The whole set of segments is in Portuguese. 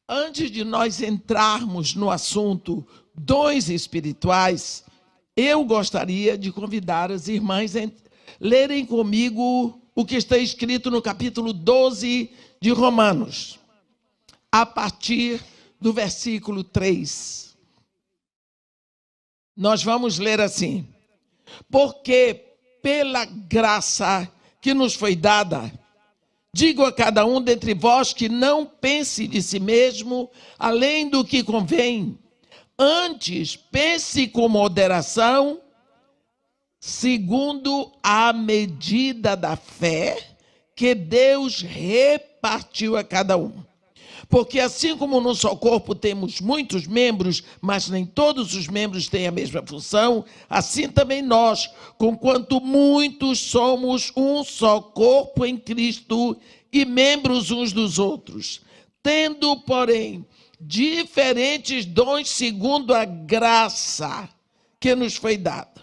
Antes de nós entrarmos no assunto dons espirituais, eu gostaria de convidar as irmãs a lerem comigo o que está escrito no capítulo 12 de Romanos, a partir do versículo 3. Nós vamos ler assim: porque pela graça que nos foi dada, digo a cada um dentre vós que não pense de si mesmo além do que convém. Antes, pense com moderação, segundo a medida da fé que Deus repartiu a cada um. Porque assim como no só corpo temos muitos membros, mas nem todos os membros têm a mesma função, assim também nós, conquanto muitos, somos um só corpo em Cristo e membros uns dos outros, tendo, porém, diferentes dons segundo a graça que nos foi dada.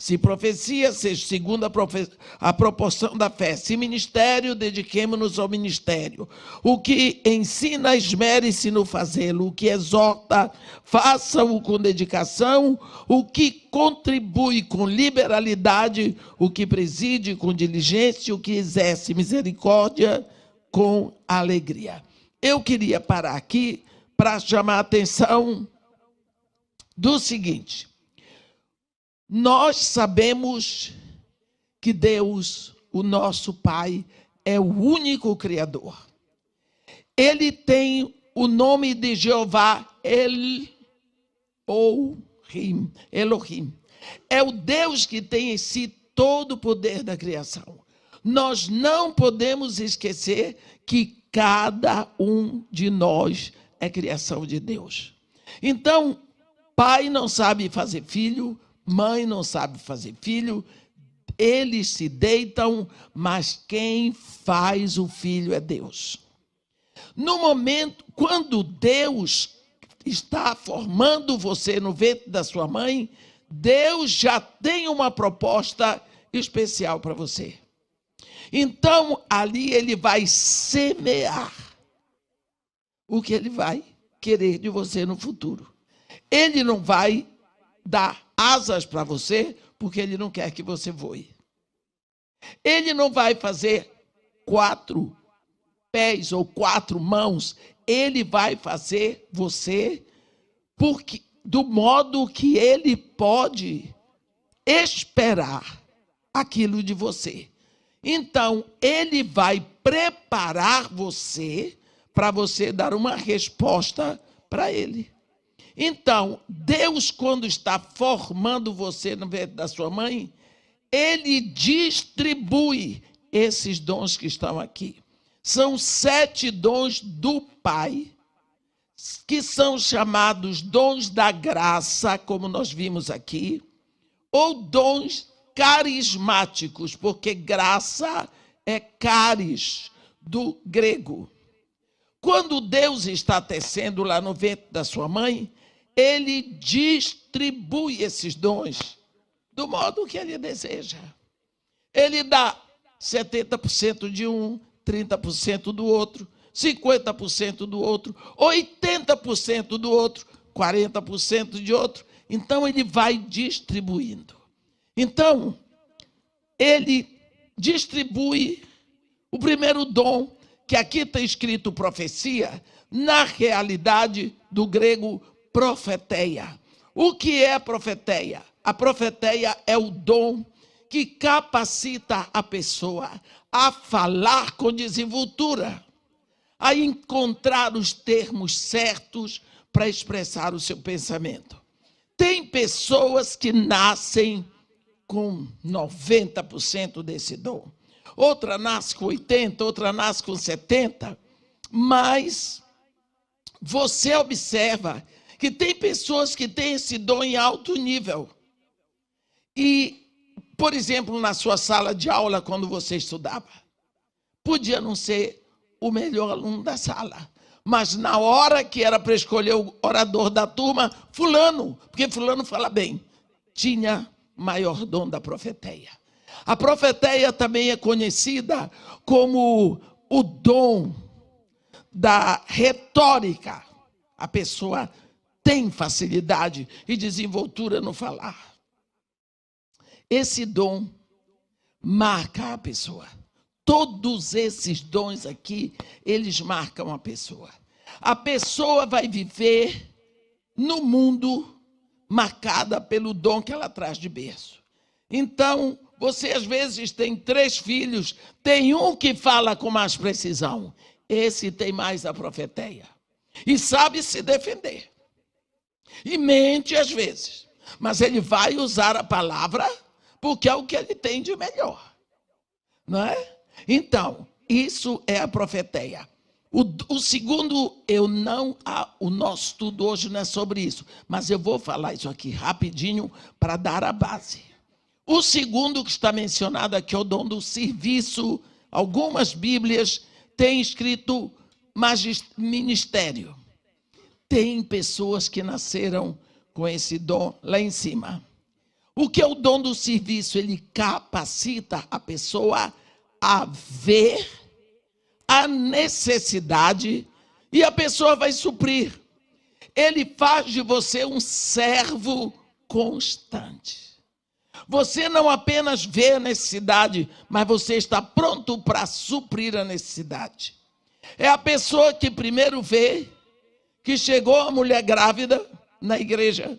Se profecia, seja segundo a proporção da fé. Se ministério, dediquemo-nos ao ministério. O que ensina, esmere-se no fazê-lo. O que exorta, faça-o com dedicação. O que contribui com liberalidade. O que preside com diligência. O que exerce misericórdia com alegria. Eu queria parar aqui para chamar a atenção do seguinte: nós sabemos que Deus, o nosso Pai, é o único Criador. Ele tem o nome de Jeová, Elohim. É o Deus que tem em si todo o poder da criação. Nós não podemos esquecer que cada um de nós é criação de Deus. Então, pai não sabe fazer filho, mãe não sabe fazer filho, eles se deitam, mas quem faz o filho é Deus. No momento, quando Deus está formando você no ventre da sua mãe, Deus já tem uma proposta especial para você. Então, ali ele vai semear o que ele vai querer de você no futuro. Ele não vai dar asas para você, porque ele não quer que você voe. Ele não vai fazer 4 pés ou 4 mãos. Ele vai fazer você porque, do modo que ele pode esperar aquilo de você. Então, ele vai preparar você para você dar uma resposta para ele. Então, Deus, quando está formando você no ventre da sua mãe, ele distribui esses dons que estão aqui. São 7 dons do Pai, que são chamados dons da graça, como nós vimos aqui, ou dons carismáticos, porque graça é caris, do grego. Quando Deus está tecendo lá no ventre da sua mãe, ele distribui esses dons do modo que ele deseja. Ele dá 70% de um, 30% do outro, 50% do outro, 80% do outro, 40% de outro. Então, ele vai distribuindo. Então, ele distribui o primeiro dom, que aqui está escrito profecia, na realidade do grego profeteia. O que é profeteia? A profeteia é o dom que capacita a pessoa a falar com desenvoltura, a encontrar os termos certos para expressar o seu pensamento. Tem pessoas que nascem com 90% desse dom. Outra nasce com 80%, outra nasce com 70%, mas você observa que tem pessoas que têm esse dom em alto nível. E, por exemplo, na sua sala de aula, quando você estudava, podia não ser o melhor aluno da sala, mas na hora que era para escolher o orador da turma, fulano, porque fulano fala bem, tinha maior dom da profeteia. A profeteia também é conhecida como o dom da retórica. A pessoa tem facilidade e desenvoltura no falar. Esse dom marca a pessoa. Todos esses dons aqui, eles marcam a pessoa. A pessoa vai viver no mundo marcada pelo dom que ela traz de berço. Então, você às vezes tem 3 filhos, tem um que fala com mais precisão. Esse tem mais a profeteia. E sabe se defender. E mente às vezes. Mas ele vai usar a palavra porque é o que ele tem de melhor. Não é? Então, isso é a profeteia. O segundo, o nosso estudo hoje não é sobre isso, mas eu vou falar isso aqui rapidinho para dar a base. O segundo que está mencionado aqui é o dom do serviço. Algumas Bíblias têm escrito ministério. Tem pessoas que nasceram com esse dom lá em cima. O que é o dom do serviço? Ele capacita a pessoa a ver a necessidade e a pessoa vai suprir. Ele faz de você um servo constante. Você não apenas vê a necessidade, mas você está pronto para suprir a necessidade. É a pessoa que primeiro vê que chegou a mulher grávida na igreja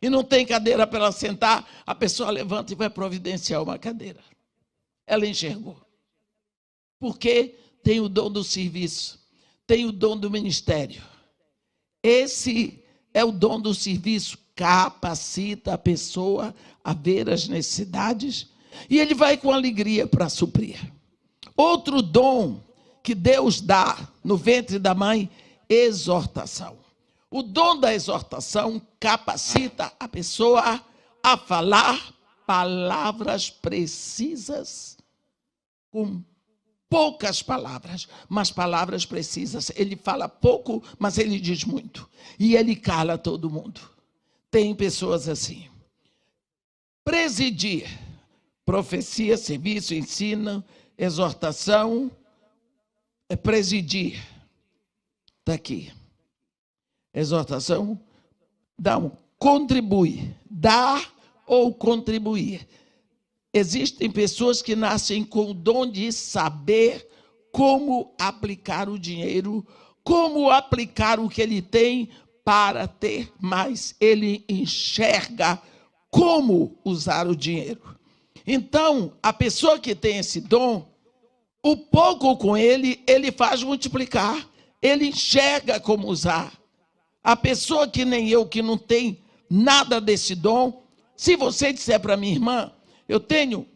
e não tem cadeira para ela sentar, a pessoa levanta e vai providenciar uma cadeira. Ela enxergou. Porque tem o dom do serviço, tem o dom do ministério. Esse é o dom do serviço, capacita a pessoa a ver as necessidades e ele vai com alegria para suprir. Outro dom que Deus dá no ventre da mãe, exortação. O dom da exortação capacita a pessoa a falar palavras precisas com poucas palavras, mas palavras precisas. Ele fala pouco, mas ele diz muito. E ele cala todo mundo. Tem pessoas assim. Presidir. Profecia, serviço, ensino, exortação. Presidir. Está aqui. Exortação. Contribui. Dar ou contribuir. Existem pessoas que nascem com o dom de saber como aplicar o dinheiro, como aplicar o que ele tem para ter mais. Ele enxerga como usar o dinheiro. Então, a pessoa que tem esse dom, o pouco com ele, ele faz multiplicar. Ele enxerga como usar. A pessoa que nem eu, que não tem nada desse dom, se você disser para minha irmã, eu tenho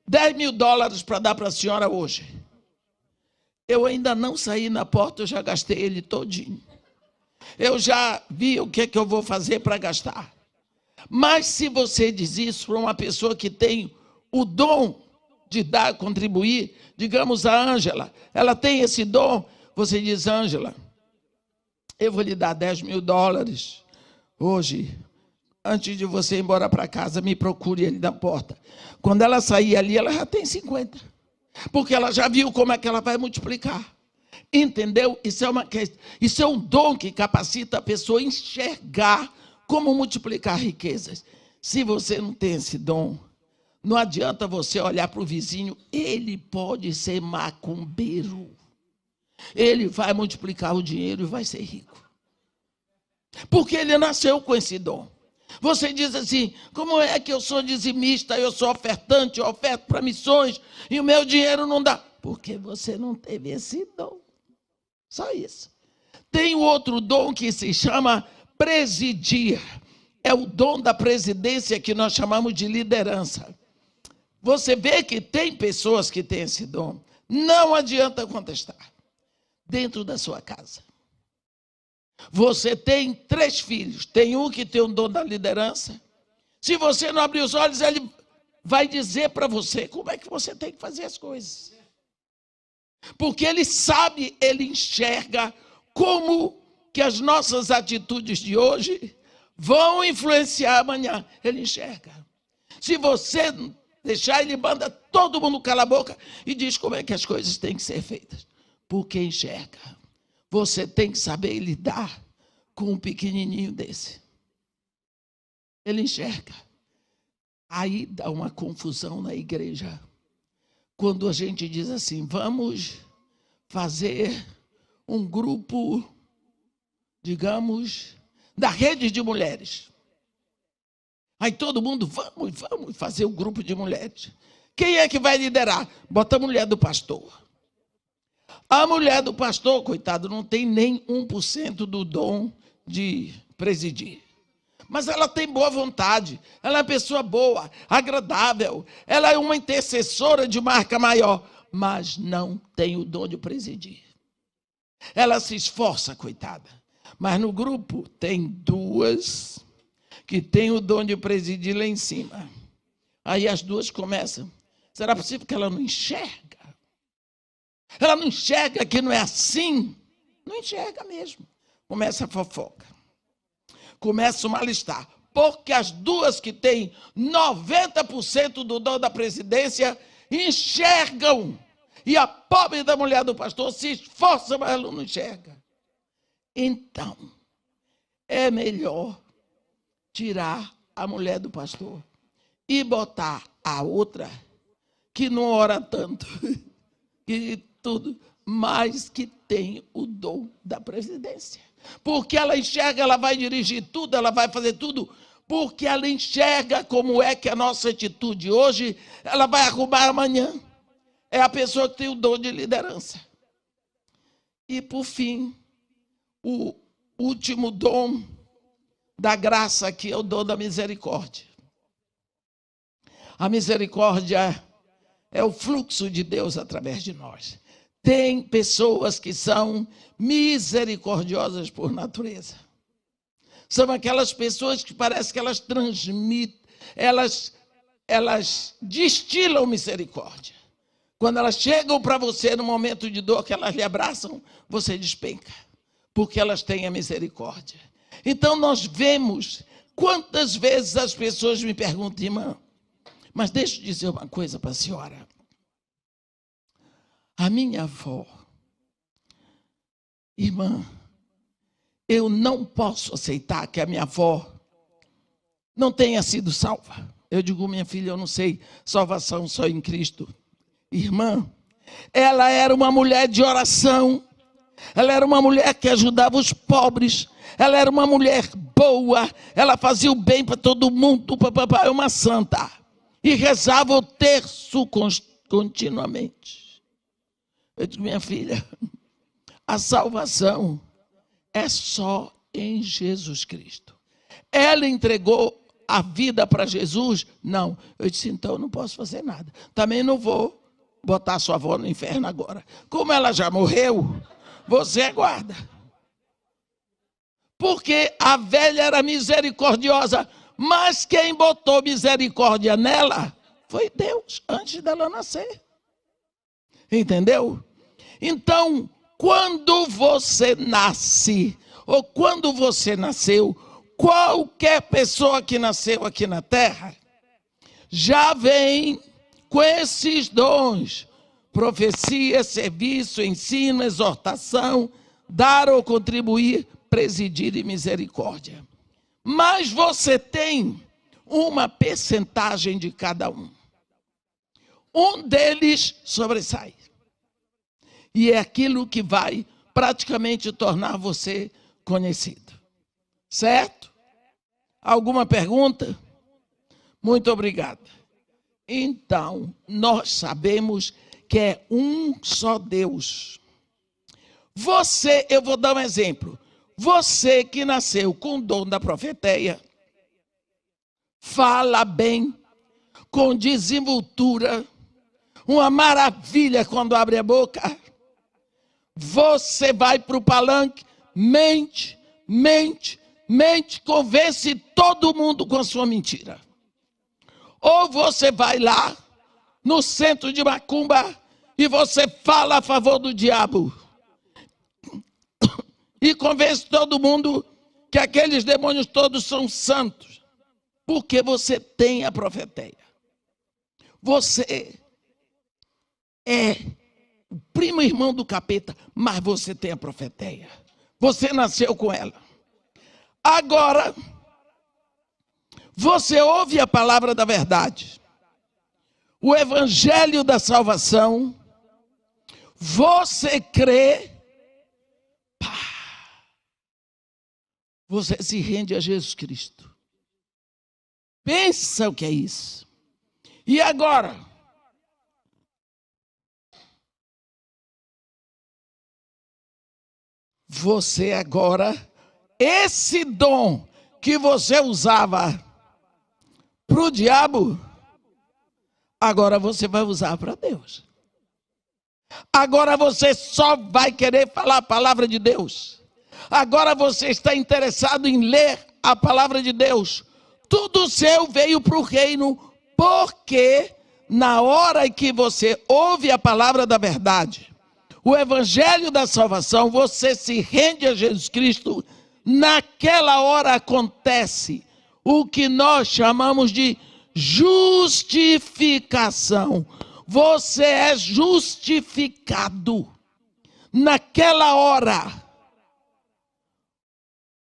$10.000 para dar para a senhora hoje. Eu ainda não saí na porta, eu já gastei ele todinho. Eu já vi o que é que eu vou fazer para gastar. Mas se você diz isso para uma pessoa que tem o dom de dar, contribuir, digamos a Ângela, ela tem esse dom, você diz, Ângela, eu vou lhe dar $10.000 hoje. Antes de você ir embora para casa, me procure ali na porta. Quando ela sair ali, ela já tem 50. Porque ela já viu como é que ela vai multiplicar. Entendeu? Isso é um dom que capacita a pessoa a enxergar como multiplicar riquezas. Se você não tem esse dom, não adianta você olhar para o vizinho, ele pode ser macumbeiro. Ele vai multiplicar o dinheiro e vai ser rico. Porque ele nasceu com esse dom. Você diz assim, como é que eu sou dizimista, eu sou ofertante, eu oferto para missões e o meu dinheiro não dá? Porque você não teve esse dom. Só isso. Tem outro dom que se chama presidir. É o dom da presidência que nós chamamos de liderança. Você vê que tem pessoas que têm esse dom. Não adianta contestar. Dentro da sua casa. Você tem 3 filhos, tem um que tem o dom da liderança. Se você não abrir os olhos, ele vai dizer para você como é que você tem que fazer as coisas. Porque ele sabe, ele enxerga como que as nossas atitudes de hoje vão influenciar amanhã. Ele enxerga. Se você deixar, ele manda todo mundo calar a boca e diz como é que as coisas têm que ser feitas. Porque enxerga. você tem que saber lidar com um pequenininho desse. Ele enxerga. Aí dá uma confusão na igreja. Quando a gente diz assim, vamos fazer um grupo, digamos, da rede de mulheres. Aí todo mundo, vamos fazer um grupo de mulheres. Quem é que vai liderar? Bota a mulher do pastor. A mulher do pastor, coitado, não tem nem 1% do dom de presidir. Mas ela tem boa vontade, ela é uma pessoa boa, agradável, ela é uma intercessora de marca maior, mas não tem o dom de presidir. Ela se esforça, coitada. Mas no grupo tem duas que têm o dom de presidir lá em cima. Aí as duas começam. Será possível que ela não enxerga? Ela não enxerga que não é assim? Não enxerga mesmo. Começa a fofoca. Começa o mal-estar. Porque as duas que têm 90% do dom da presidência enxergam. E a pobre da mulher do pastor se esforça, mas ela não enxerga. Então, é melhor tirar a mulher do pastor e botar a outra que não ora tanto, e tudo, mas que tem o dom da presidência. Porque ela enxerga, ela vai dirigir tudo, ela vai fazer tudo, porque ela enxerga como é que a nossa atitude hoje, ela vai arrumar amanhã. É a pessoa que tem o dom de liderança. E, por fim, o último dom da graça aqui é o dom da misericórdia. A misericórdia é o fluxo de Deus através de nós. Tem pessoas que são misericordiosas por natureza. São aquelas pessoas que parece que elas transmitem, elas destilam misericórdia. Quando elas chegam para você no momento de dor, que elas lhe abraçam, você despenca, porque elas têm a misericórdia. Então nós vemos quantas vezes as pessoas me perguntam, irmã, mas deixa eu dizer uma coisa para a senhora. A minha avó, irmã, eu não posso aceitar que a minha avó não tenha sido salva. Eu digo, minha filha, eu não sei, salvação só em Cristo. Irmã, ela era uma mulher de oração, ela era uma mulher que ajudava os pobres, ela era uma mulher boa, ela fazia o bem para todo mundo, é uma santa. E rezava o terço continuamente. Eu digo, minha filha, a salvação é só em Jesus Cristo. Ela entregou a vida para Jesus? Não. Eu disse, então eu não posso fazer nada. Também não vou botar sua avó no inferno agora. Como ela já morreu, você aguarda. Porque a velha era misericordiosa, mas quem botou misericórdia nela foi Deus, antes dela nascer. Entendeu? Então, quando você nasce, ou quando você nasceu, qualquer pessoa que nasceu aqui na terra, já vem com esses dons: profecia, serviço, ensino, exortação, dar ou contribuir, presidir e misericórdia. Mas você tem uma percentagem de cada um. Um deles sobressai. E é aquilo que vai praticamente tornar você conhecido. Certo? Alguma pergunta? Muito obrigado. Então, nós sabemos que é um só Deus. Você, eu vou dar um exemplo. Você que nasceu com o dom da profeteia, fala bem, com desenvoltura, uma maravilha quando abre a boca. Você vai para o palanque, mente, convence todo mundo com a sua mentira. Ou você vai lá no centro de macumba e você fala a favor do diabo e convence todo mundo que aqueles demônios todos são santos, porque você tem a profeteia. Você é o primo irmão do capeta, mas você tem a profeteia. Você nasceu com ela. Agora, você ouve a palavra da verdade, o evangelho da salvação, você crê, você se rende a Jesus Cristo. Pensa o que é isso. E agora? Você agora, esse dom que você usava para o diabo, agora você vai usar para Deus. Agora você só vai querer falar a palavra de Deus. Agora você está interessado em ler a palavra de Deus. Tudo seu veio para o reino, porque na hora que você ouve a palavra da verdade, o evangelho da salvação, você se rende a Jesus Cristo, naquela hora acontece o que nós chamamos de justificação. Você é justificado. Naquela hora,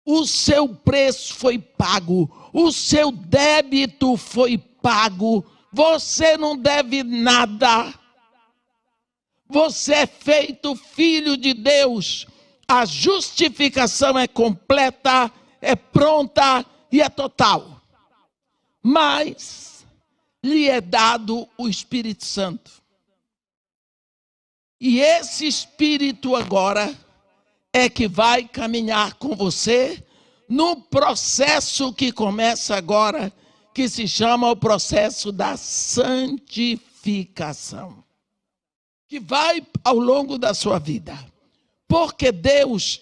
o seu preço foi pago, o seu débito foi pago, você não deve nada. Você é feito filho de Deus. A justificação é completa, é pronta e é total. Mas lhe é dado o Espírito Santo. E esse Espírito agora é que vai caminhar com você no processo que começa agora, que se chama o processo da santificação, que vai ao longo da sua vida. Porque Deus,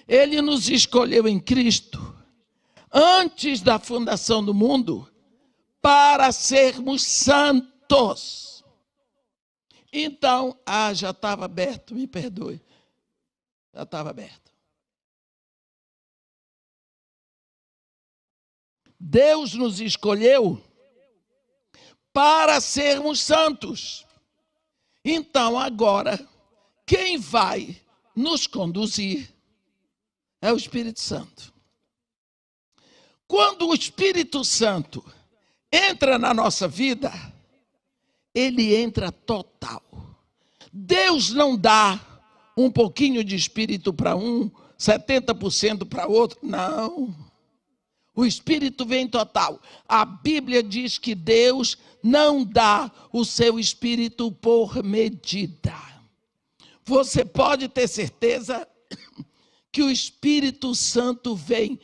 Ele nos escolheu em Cristo, antes da fundação do mundo, para sermos santos. Então, já estava aberto, me perdoe. Já estava aberto. Deus nos escolheu para sermos santos. Então, agora, quem vai nos conduzir é o Espírito Santo. Quando o Espírito Santo entra na nossa vida, ele entra total. Deus não dá um pouquinho de Espírito para um, 70% para outro. Não. O Espírito vem total. A Bíblia diz que Deus não dá o seu Espírito por medida. Você pode ter certeza que o Espírito Santo vem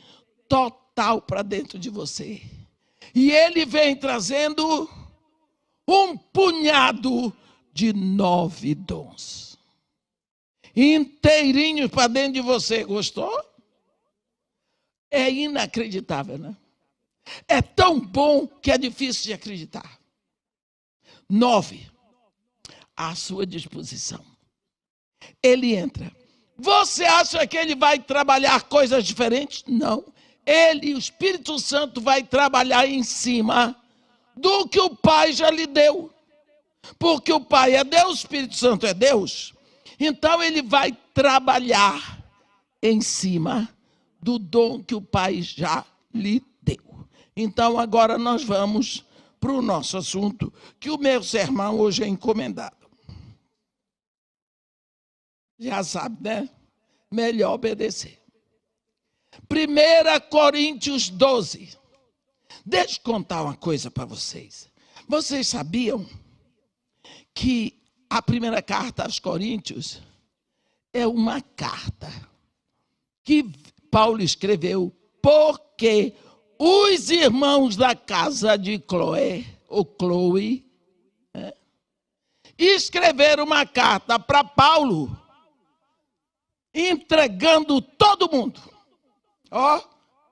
total para dentro de você. E ele vem trazendo um punhado de 9 dons. Inteirinhos para dentro de você. Gostou? É inacreditável, né? É tão bom que é difícil de acreditar. 9. À sua disposição. Ele entra. Você acha que ele vai trabalhar coisas diferentes? Não. Ele, o Espírito Santo, vai trabalhar em cima do que o Pai já lhe deu. Porque o Pai é Deus, o Espírito Santo é Deus. Então ele vai trabalhar em cima do dom que o Pai já lhe deu. Então agora nós vamos para o nosso assunto, que o meu sermão hoje é encomendado. Já sabe, né? Melhor obedecer. 1 Coríntios 12. Deixa eu contar uma coisa para vocês. Vocês sabiam que a primeira carta aos Coríntios é uma carta que Paulo escreveu porque os irmãos da casa de Chloe, escreveram uma carta para Paulo, entregando todo mundo. Ó,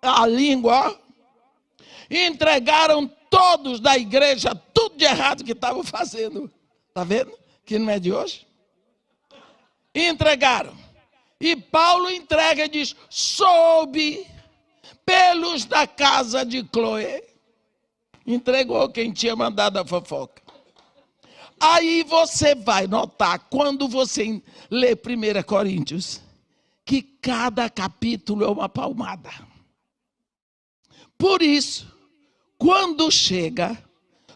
a língua, ó. Entregaram todos da igreja tudo de errado que estavam fazendo. Está vendo? Que não é de hoje. Entregaram. E Paulo entrega e diz: soube pelos da casa de Chloe. Entregou quem tinha mandado a fofoca. Aí você vai notar, quando você lê 1 Coríntios, que cada capítulo é uma palmada. Por isso, quando chega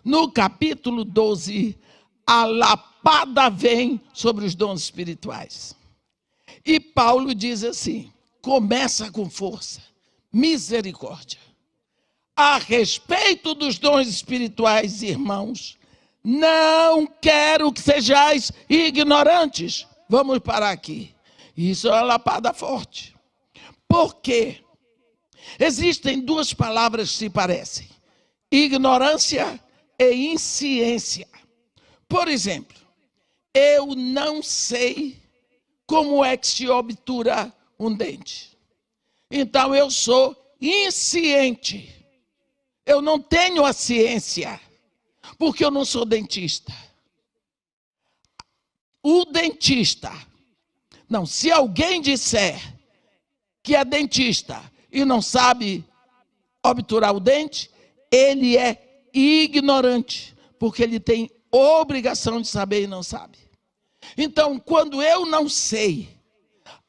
no capítulo 12, a lapada vem sobre os dons espirituais. E Paulo diz assim, começa com força, misericórdia. A respeito dos dons espirituais, irmãos, não quero que sejais ignorantes. Vamos parar aqui. Isso é uma lapada forte. Por quê? Existem duas palavras que se parecem. Ignorância e insciência. Por exemplo, eu não sei como é que se obtura um dente. Então eu sou insciente. Eu não tenho a ciência, porque eu não sou dentista. O dentista, não, se alguém disser que é dentista e não sabe obturar o dente, ele é ignorante, porque ele tem obrigação de saber e não sabe. Então, quando eu não sei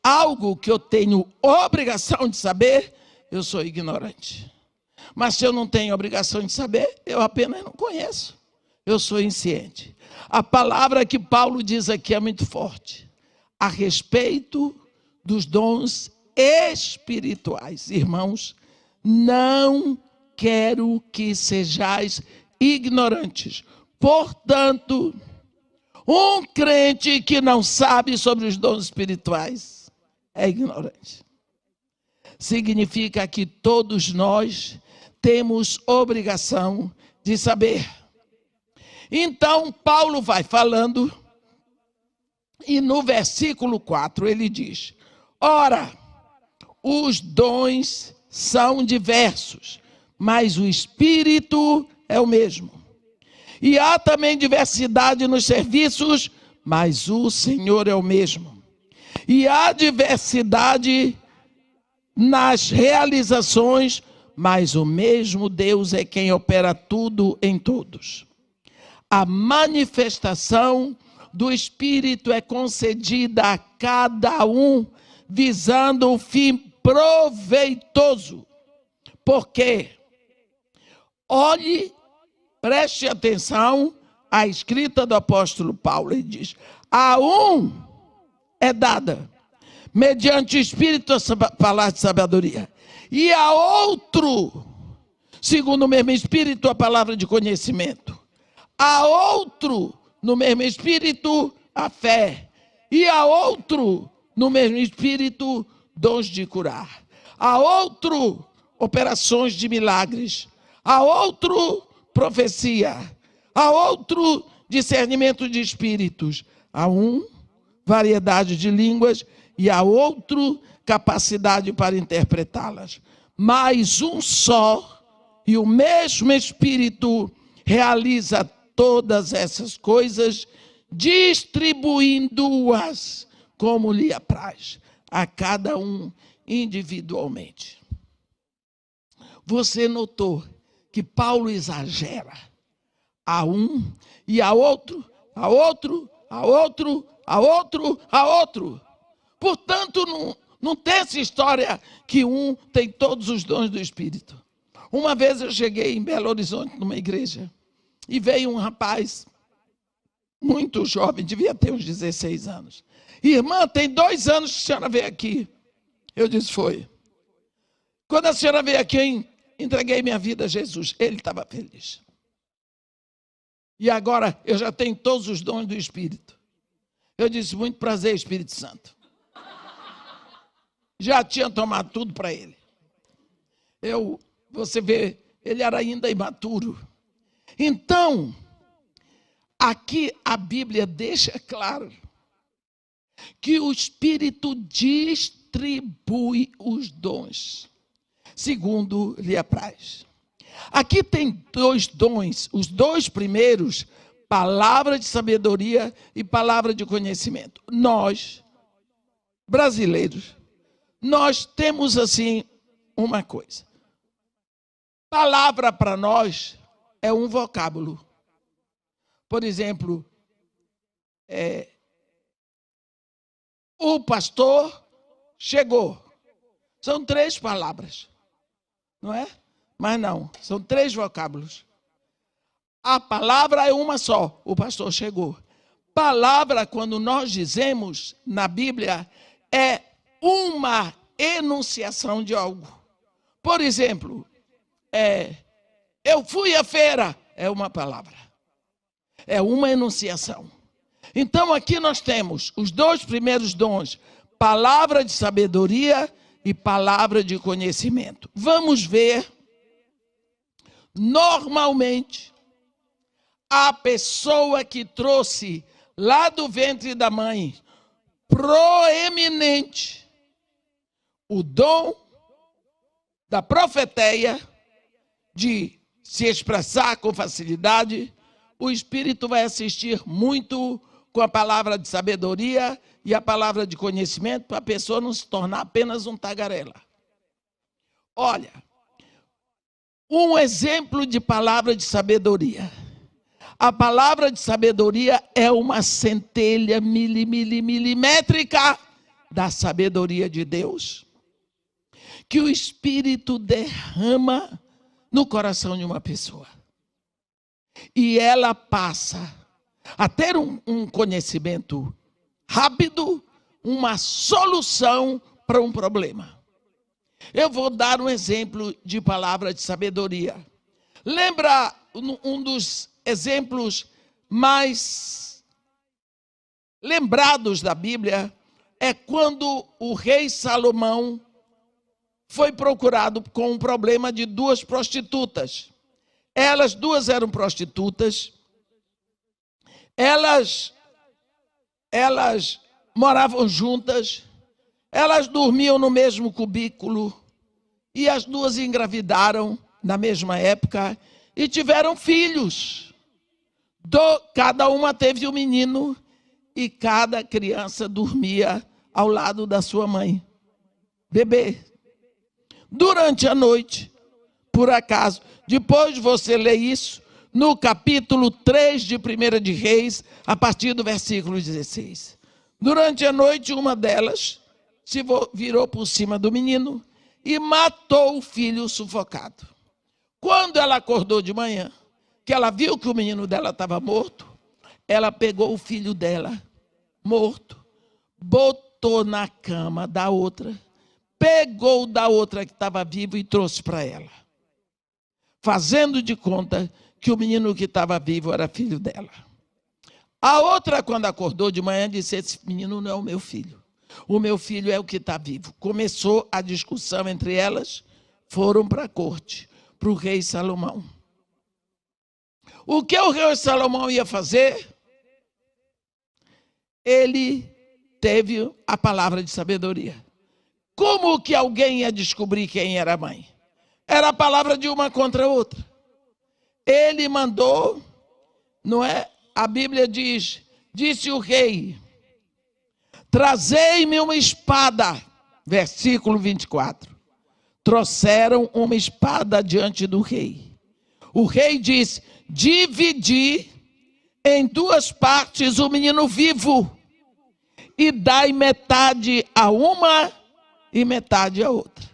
algo que eu tenho obrigação de saber, eu sou ignorante. Mas se eu não tenho obrigação de saber, eu apenas não conheço. Eu sou insciente. A palavra que Paulo diz aqui é muito forte. A respeito dos dons espirituais. Irmãos, não quero que sejais ignorantes. Portanto, um crente que não sabe sobre os dons espirituais é ignorante. Significa que todos nós temos obrigação de saber. Então, Paulo vai falando, e no versículo 4 ele diz: ora, os dons são diversos, mas o Espírito é o mesmo. E há também diversidade nos serviços, mas o Senhor é o mesmo. E há diversidade nas realizações, mas o mesmo Deus é quem opera tudo em todos. A manifestação do Espírito é concedida a cada um, visando um fim proveitoso. Porque, olhe, preste atenção à escrita do apóstolo Paulo. Ele diz: a um é dada, mediante o Espírito, a palavra de sabedoria. E a outro, segundo o mesmo Espírito, a palavra de conhecimento. A outro, no mesmo Espírito, a fé. E a outro, no mesmo Espírito, dons de curar. A outro, operações de milagres. A outro, profecia. A outro, discernimento de espíritos. A um, variedade de línguas. E a outro, capacidade para interpretá-las. Mas um só e o mesmo Espírito realiza todas essas coisas, distribuindo-as como lhe apraz, a cada um individualmente. Você notou que Paulo exagera a um e a outro, a outro, a outro, a outro, a outro. Portanto, não tem essa história que um tem todos os dons do Espírito. Uma vez eu cheguei em Belo Horizonte, numa igreja, e veio um rapaz muito jovem, devia ter uns 16 anos. Irmã, tem 2 anos que a senhora veio aqui. Eu disse, foi. Quando a senhora veio aqui, eu entreguei minha vida a Jesus. Ele estava feliz. E agora eu já tenho todos os dons do Espírito. Eu disse, muito prazer, Espírito Santo. Já tinha tomado tudo para ele. Você vê, ele era ainda imaturo. Então, aqui a Bíblia deixa claro que o Espírito distribui os dons, segundo lhe apraz. Aqui tem 2 dons, os 2 primeiros, palavra de sabedoria e palavra de conhecimento. Nós, brasileiros, nós temos assim uma coisa. Palavra para nós é um vocábulo. Por exemplo, o pastor chegou. São 3 palavras, não é? Mas não, são 3 vocábulos. A palavra é uma só, o pastor chegou. Palavra, quando nós dizemos na Bíblia, é uma enunciação de algo. Por exemplo, eu fui à feira, é uma palavra. É uma enunciação. Então aqui nós temos os 2 primeiros dons, palavra de sabedoria e palavra de conhecimento. Vamos ver, normalmente, a pessoa que trouxe lá do ventre da mãe, proeminente, o dom da profeteia, de se expressar com facilidade, o Espírito vai assistir muito com a palavra de sabedoria e a palavra de conhecimento, para a pessoa não se tornar apenas um tagarela. Olha, um exemplo de palavra de sabedoria. A palavra de sabedoria é uma centelha milimétrica da sabedoria de Deus, que o Espírito derrama no coração de uma pessoa. E ela passa a ter um conhecimento rápido, uma solução para um problema. Eu vou dar um exemplo de palavra de sabedoria. Lembra um dos exemplos mais lembrados da Bíblia? É quando o rei Salomão foi procurado com um problema de 2 prostitutas. Elas 2 eram prostitutas. Elas moravam juntas. Elas dormiam no mesmo cubículo. E as 2 engravidaram na mesma época e tiveram filhos. Cada uma teve um menino e cada criança dormia ao lado da sua mãe. Bebê. Durante a noite, por acaso, depois de você ler isso, no capítulo 3 de 1 de Reis, a partir do versículo 16. Durante a noite, uma delas se virou por cima do menino e matou o filho sufocado. Quando ela acordou de manhã, que ela viu que o menino dela estava morto, ela pegou o filho dela, morto, botou na cama da outra, pegou da outra que estava viva e trouxe para ela, fazendo de conta que o menino que estava vivo era filho dela. A outra, quando acordou de manhã, disse: esse menino não é o meu filho. O meu filho é o que está vivo. Começou a discussão entre elas, foram para a corte, para o rei Salomão. O que o rei Salomão ia fazer? Ele teve a palavra de sabedoria. Como que alguém ia descobrir quem era a mãe? Era a palavra de uma contra a outra. Ele mandou, não é? A Bíblia diz, disse o rei: trazei-me uma espada. Versículo 24. Trouxeram uma espada diante do rei. O rei disse: dividi em 2 partes o menino vivo e dai metade a uma e metade a outra.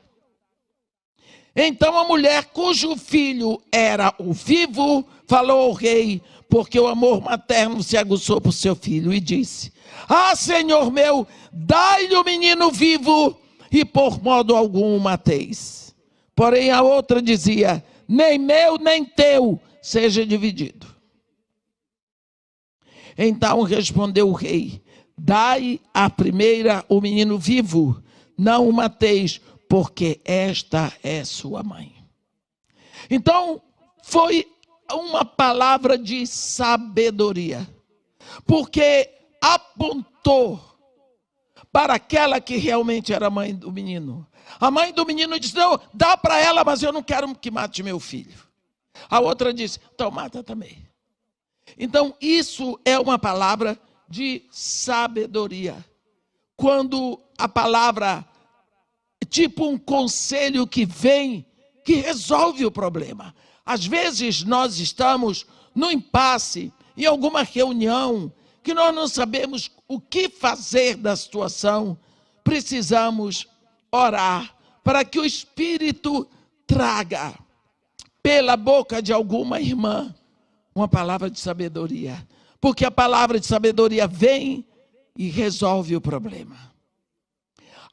Então a mulher cujo filho era o vivo falou ao rei, porque o amor materno se aguçou por seu filho, e disse: ah, Senhor meu, dai-lhe o menino vivo e por modo algum o mateis. Porém a outra dizia: nem meu nem teu seja dividido. Então respondeu o rei: dai à primeira o menino vivo, não o mateis, porque esta é sua mãe. Então, foi uma palavra de sabedoria, porque apontou para aquela que realmente era a mãe do menino. A mãe do menino disse: não, dá para ela, mas eu não quero que mate meu filho. A outra disse: então mata também. Então, isso é uma palavra de sabedoria. Quando a palavra, tipo um conselho que vem, que resolve o problema. Às vezes nós estamos no impasse, em alguma reunião, que nós não sabemos o que fazer da situação, precisamos orar para que o Espírito traga pela boca de alguma irmã uma palavra de sabedoria. Porque a palavra de sabedoria vem e resolve o problema.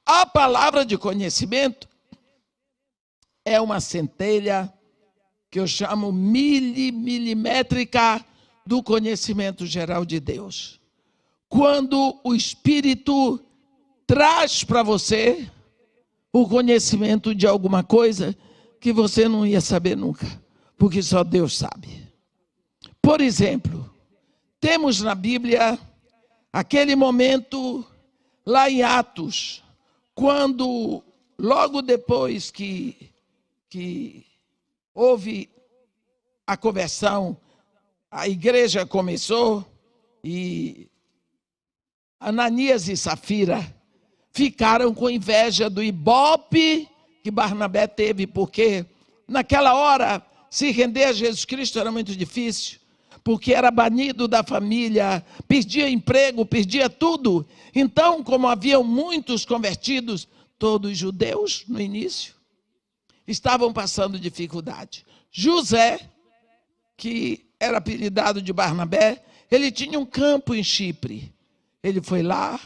A palavra de conhecimento é uma centelha que eu chamo milimétrica do conhecimento geral de Deus. Quando o Espírito traz para você o conhecimento de alguma coisa que você não ia saber nunca, porque só Deus sabe. Por exemplo, temos na Bíblia aquele momento lá em Atos, quando logo depois que houve a conversão, a igreja começou e Ananias e Safira ficaram com inveja do ibope que Barnabé teve, porque naquela hora se render a Jesus Cristo era muito difícil, porque era banido da família, perdia emprego, perdia tudo. Então, como haviam muitos convertidos, todos judeus no início, estavam passando dificuldade. José, que era apelidado de Barnabé, ele tinha um campo em Chipre. Ele foi lá,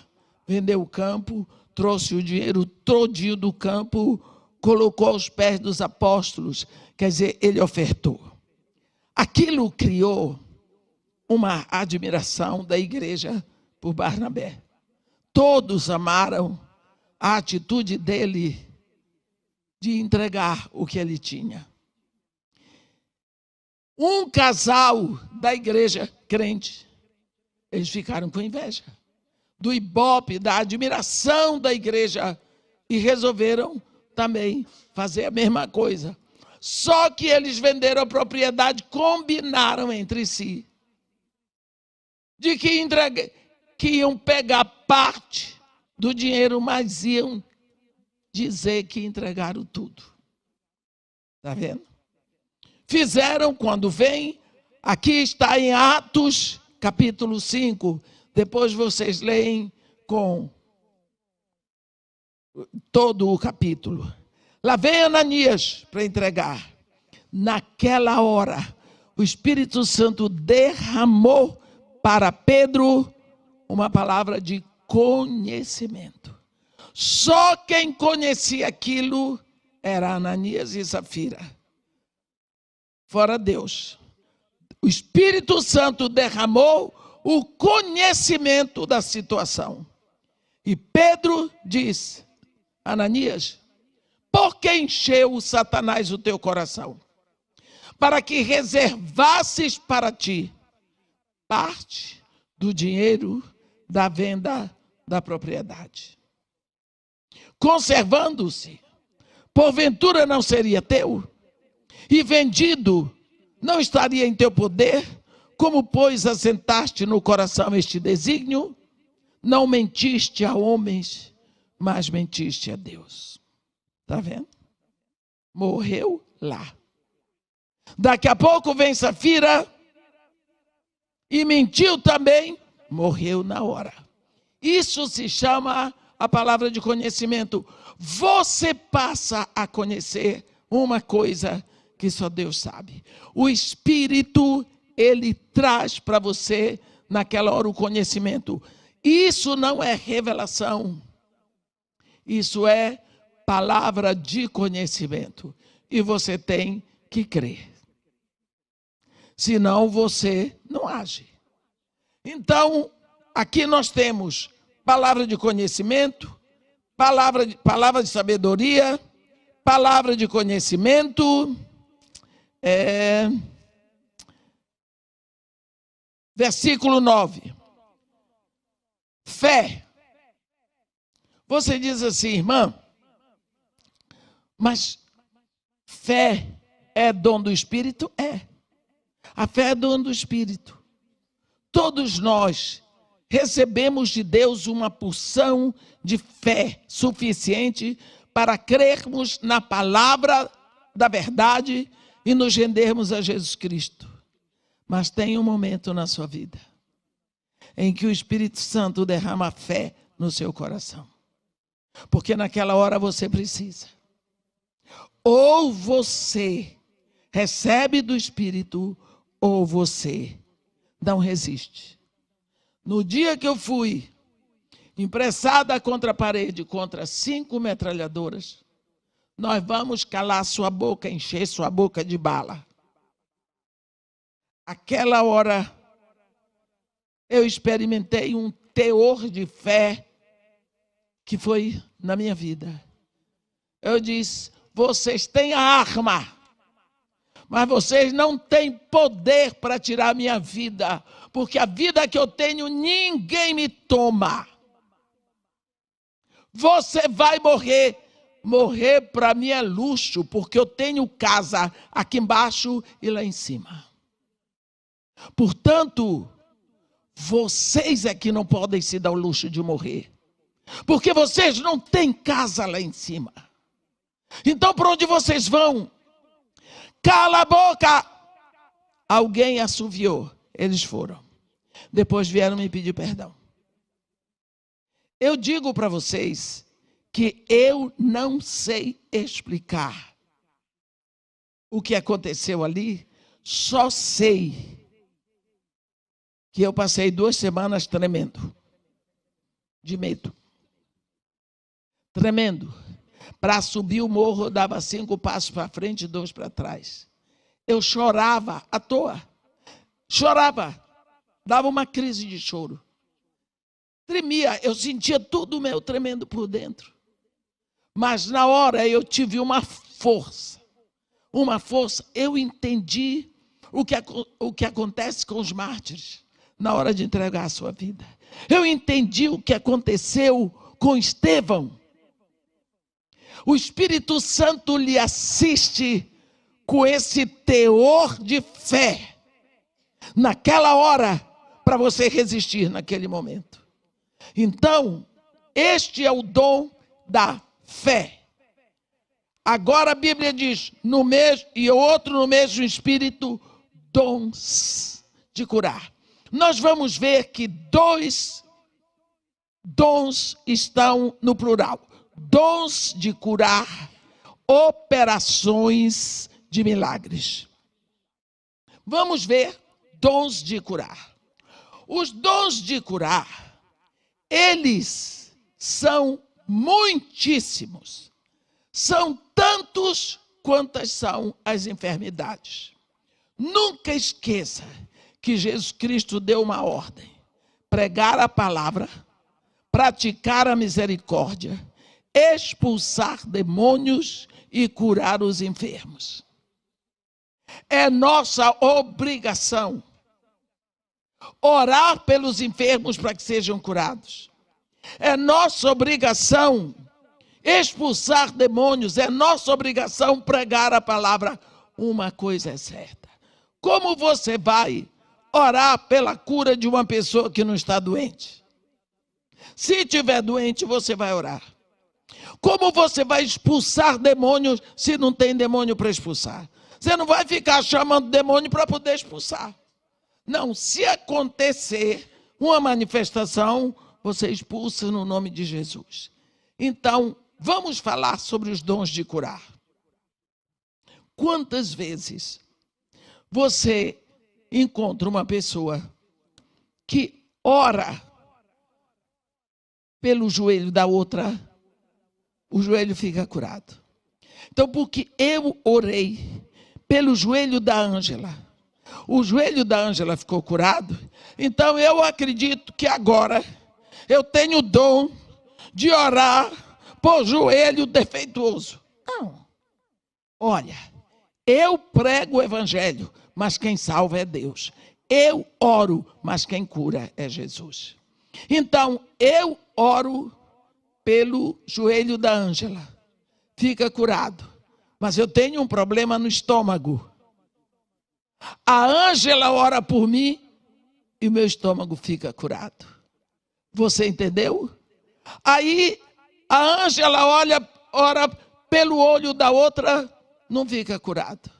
vendeu o campo, trouxe o dinheiro todinho do campo, colocou aos pés dos apóstolos, quer dizer, ele ofertou. Aquilo criou uma admiração da igreja por Barnabé. Todos amaram a atitude dele de entregar o que ele tinha. Um casal da igreja crente, eles ficaram com inveja do ibope, da admiração da igreja, e resolveram também fazer a mesma coisa. Só que eles venderam a propriedade, combinaram entre si de que iam pegar parte do dinheiro, mas iam dizer que entregaram tudo. Está vendo? Fizeram quando vem, aqui está em Atos, capítulo 5, depois vocês leem com todo o capítulo. Lá vem Ananias para entregar. Naquela hora, o Espírito Santo derramou para Pedro uma palavra de conhecimento. Só quem conhecia aquilo era Ananias e Safira. Fora Deus. O Espírito Santo derramou o conhecimento da situação. E Pedro diz: Ananias, por que encheu Satanás o teu coração? Para que reservasses para ti parte do dinheiro da venda da propriedade. Conservando-se, porventura não seria teu? E vendido, não estaria em teu poder? Como, pois, assentaste no coração este desígnio? Não mentiste a homens, mas mentiste a Deus. Está vendo? Morreu lá. Daqui a pouco vem Safira e mentiu também, morreu na hora. Isso se chama a palavra de conhecimento. Você passa a conhecer uma coisa que só Deus sabe. O Espírito, ele traz para você naquela hora o conhecimento. Isso não é revelação. Isso é palavra de conhecimento. E você tem que crer. Senão você não age. Então, aqui nós temos palavra de conhecimento, palavra de sabedoria, palavra de conhecimento, versículo 9. Fé. Você diz assim, irmã, mas fé é dom do Espírito? É. A fé é dom do Espírito. Todos nós recebemos de Deus uma porção de fé suficiente para crermos na palavra da verdade e nos rendermos a Jesus Cristo. Mas tem um momento na sua vida em que o Espírito Santo derrama fé no seu coração. Porque naquela hora você precisa. Ou você recebe do Espírito, ou você não resiste. No dia que eu fui impressada contra a parede, contra 5 metralhadoras, nós vamos calar sua boca, encher sua boca de bala. Aquela hora, eu experimentei um teor de fé que foi na minha vida. Eu disse, vocês têm a arma, mas vocês não têm poder para tirar a minha vida, porque a vida que eu tenho, ninguém me toma. Você vai morrer. Morrer para mim é luxo, porque eu tenho casa aqui embaixo e lá em cima. Portanto, vocês é que não podem se dar o luxo de morrer, porque vocês não têm casa lá em cima. Então, para onde vocês vão? Cala a boca! Alguém assoviou. Eles foram. Depois vieram me pedir perdão. Eu digo para vocês que eu não sei explicar o que aconteceu ali, só sei que eu passei 2 semanas tremendo, de medo. Tremendo. Para subir o morro, eu dava 5 passos para frente e 2 para trás. Eu chorava à toa. Chorava. Dava uma crise de choro. Tremia, eu sentia tudo meu tremendo por dentro. Mas na hora eu tive uma força. Eu entendi o que acontece com os mártires na hora de entregar a sua vida. Eu entendi o que aconteceu com Estevão. O Espírito Santo lhe assiste com esse teor de fé naquela hora para você resistir naquele momento. Então, este é o dom da fé. Agora a Bíblia diz, no mesmo, e outro no mesmo Espírito, dons de curar. Nós vamos ver que 2 dons estão no plural. Dons de curar, operações de milagres. Vamos ver dons de curar. Os dons de curar, eles são muitíssimos. São tantos quantas são as enfermidades. Nunca esqueça que Jesus Cristo deu uma ordem: pregar a palavra, praticar a misericórdia, expulsar demônios e curar os enfermos. É nossa obrigação orar pelos enfermos para que sejam curados. É nossa obrigação expulsar demônios. É nossa obrigação pregar a palavra. Uma coisa é certa: como você vai orar pela cura de uma pessoa que não está doente? Se estiver doente, você vai orar. Como você vai expulsar demônios se não tem demônio para expulsar? Você não vai ficar chamando demônio para poder expulsar. Não, se acontecer uma manifestação, você expulsa no nome de Jesus. Então, vamos falar sobre os dons de curar. Quantas vezes você encontra uma pessoa que ora pelo joelho da outra, o joelho fica curado? Então, porque eu orei pelo joelho da Ângela, o joelho da Ângela ficou curado, então eu acredito que agora eu tenho o dom de orar por joelho defeituoso. Não. Olha, eu prego o evangelho, mas quem salva é Deus. Eu oro, mas quem cura é Jesus. Então, eu oro pelo joelho da Ângela, fica curado. Mas eu tenho um problema no estômago. A Ângela ora por mim e o meu estômago fica curado. Você entendeu? Aí a Ângela ora pelo olho da outra, não fica curado.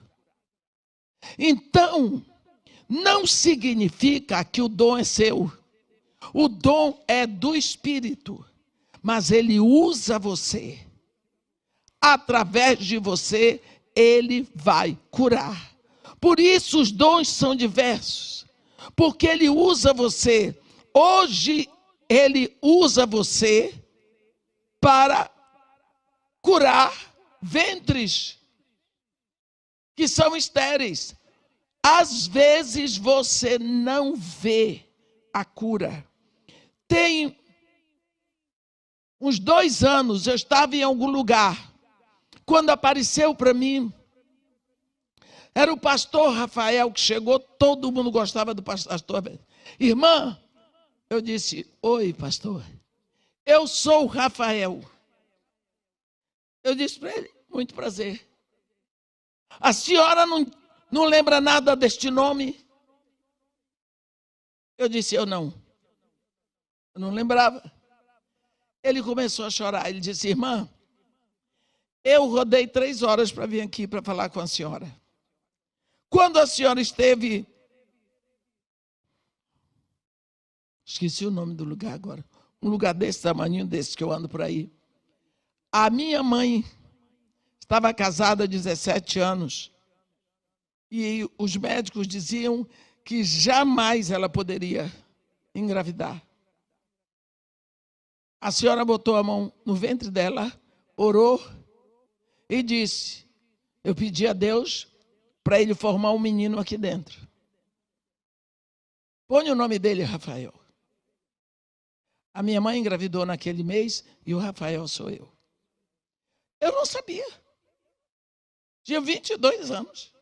Então, não significa que o dom é seu. O dom é do Espírito, mas ele usa você. Através de você, ele vai curar. Por isso os dons são diversos, porque ele usa você. Hoje, ele usa você para curar ventres que são estéreis. Às vezes você não vê a cura. Tem uns 2 anos, eu estava em algum lugar, quando apareceu para mim, era o pastor Rafael que chegou, todo mundo gostava do pastor. Irmã, eu disse, oi pastor, eu sou o Rafael. Eu disse para ele, muito prazer. A senhora não lembra nada deste nome? Eu disse, eu não lembrava. Ele começou a chorar, ele disse, irmã, eu rodei 3 horas para vir aqui para falar com a senhora. Quando a senhora esteve, esqueci o nome do lugar agora, um lugar desse tamanho, desse que eu ando por aí. A minha mãe estava casada há 17 anos e os médicos diziam que jamais ela poderia engravidar. A senhora botou a mão no ventre dela, orou e disse, eu pedi a Deus para ele formar um menino aqui dentro. Põe o nome dele, Rafael. A minha mãe engravidou naquele mês e o Rafael sou eu. Eu não sabia. Tinha 22 anos.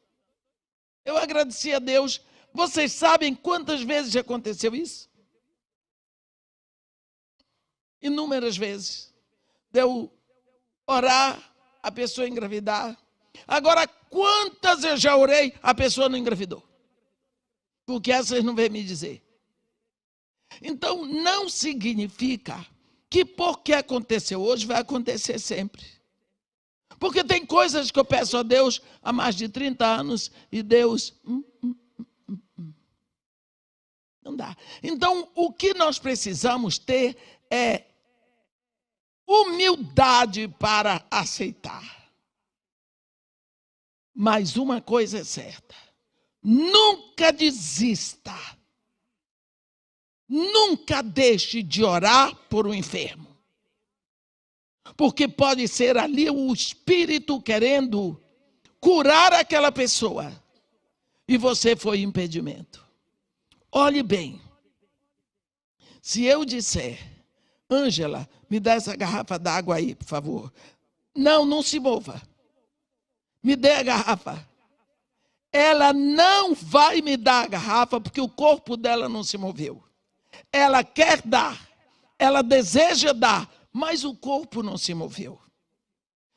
Eu agradeci a Deus. Vocês sabem quantas vezes aconteceu isso? Inúmeras vezes. Deu orar, a pessoa engravidar. Agora, quantas eu já orei, a pessoa não engravidou? Porque essas não vêm me dizer. Então, não significa que porque aconteceu hoje, vai acontecer sempre. Porque tem coisas que eu peço a Deus há mais de 30 anos e Deus... Não dá. Então, o que nós precisamos ter é humildade para aceitar. Mas uma coisa é certa, nunca desista, nunca deixe de orar por um enfermo, porque pode ser ali o Espírito querendo curar aquela pessoa e você foi impedimento. Olhe bem, se eu disser, Ângela, me dá essa garrafa d'água aí, por favor. Não se mova. Me dê a garrafa. Ela não vai me dar a garrafa porque o corpo dela não se moveu. Ela quer dar, ela deseja dar, mas o corpo não se moveu.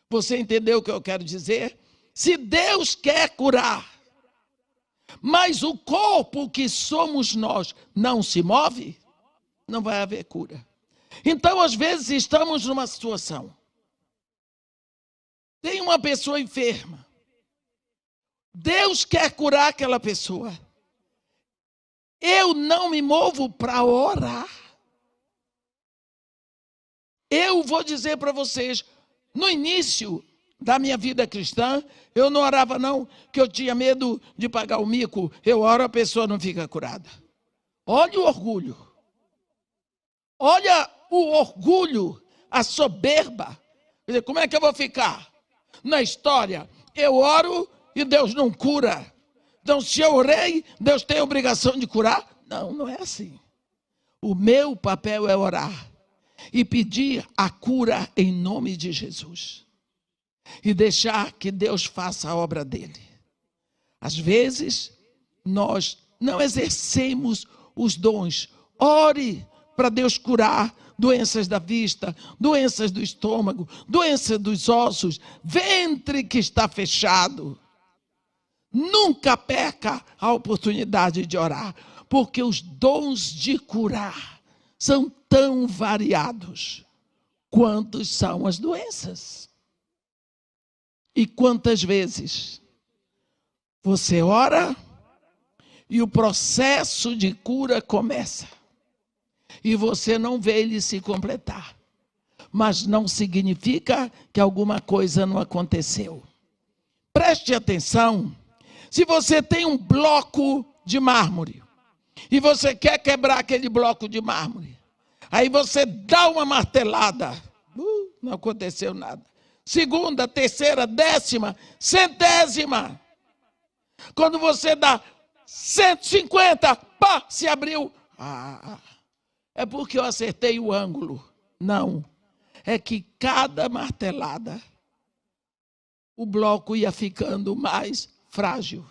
Você entendeu o que eu quero dizer? Se Deus quer curar, mas o corpo que somos nós não se move, não vai haver cura. Então, às vezes, estamos numa situação. Tem uma pessoa enferma. Deus quer curar aquela pessoa. Eu não me movo para orar. Eu vou dizer para vocês, no início da minha vida cristã, eu não orava não, que eu tinha medo de pagar o mico. Eu oro, a pessoa não fica curada. Olha o orgulho. Olha o orgulho, a soberba. Quer dizer, como é que eu vou ficar? Na história, eu oro e Deus não cura. Então, se eu orei, Deus tem a obrigação de curar? Não, não é assim. O meu papel é orar e pedir a cura em nome de Jesus. E deixar que Deus faça a obra dele. Às vezes, nós não exercemos os dons. Ore para Deus curar doenças da vista, doenças do estômago, doenças dos ossos, ventre que está fechado. Nunca perca a oportunidade de orar, porque os dons de curar são tão variados quanto são as doenças. E quantas vezes você ora e o processo de cura começa. e você não vê ele se completar. Mas não significa que alguma coisa não aconteceu. Preste atenção, se você tem um bloco de mármore, e você quer quebrar aquele bloco de mármore, aí você dá uma martelada, não aconteceu nada. Segunda, terceira, décima, centésima. Quando você dá 150, pá, se abriu. É porque eu acertei o ângulo. Não, é que cada martelada, o bloco ia ficando mais frágil.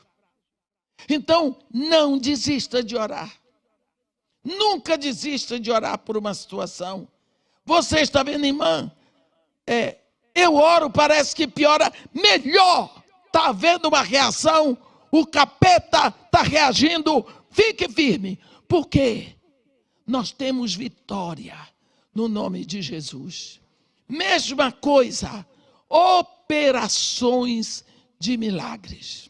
Então, não desista de orar. Nunca desista de orar por uma situação. Você está vendo, irmã? Eu oro, parece que piora, melhor. Está havendo uma reação, o capeta está reagindo. Fique firme, porque nós temos vitória no nome de Jesus. Mesma coisa, operações de milagres.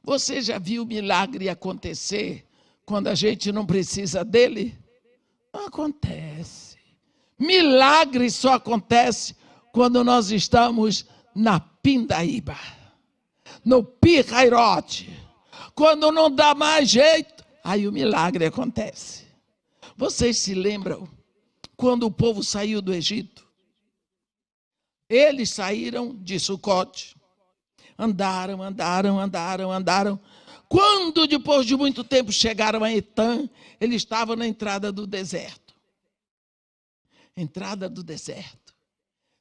Você já viu milagre acontecer quando a gente não precisa dele? Não acontece. Milagre só acontece quando nós estamos na pindaíba, no pirrairote. Quando não dá mais jeito, aí o milagre acontece. Vocês se lembram quando o povo saiu do Egito? Eles saíram de Sucote. Andaram. Quando, depois de muito tempo, chegaram a Etã, eles estavam na entrada do deserto. Entrada do deserto.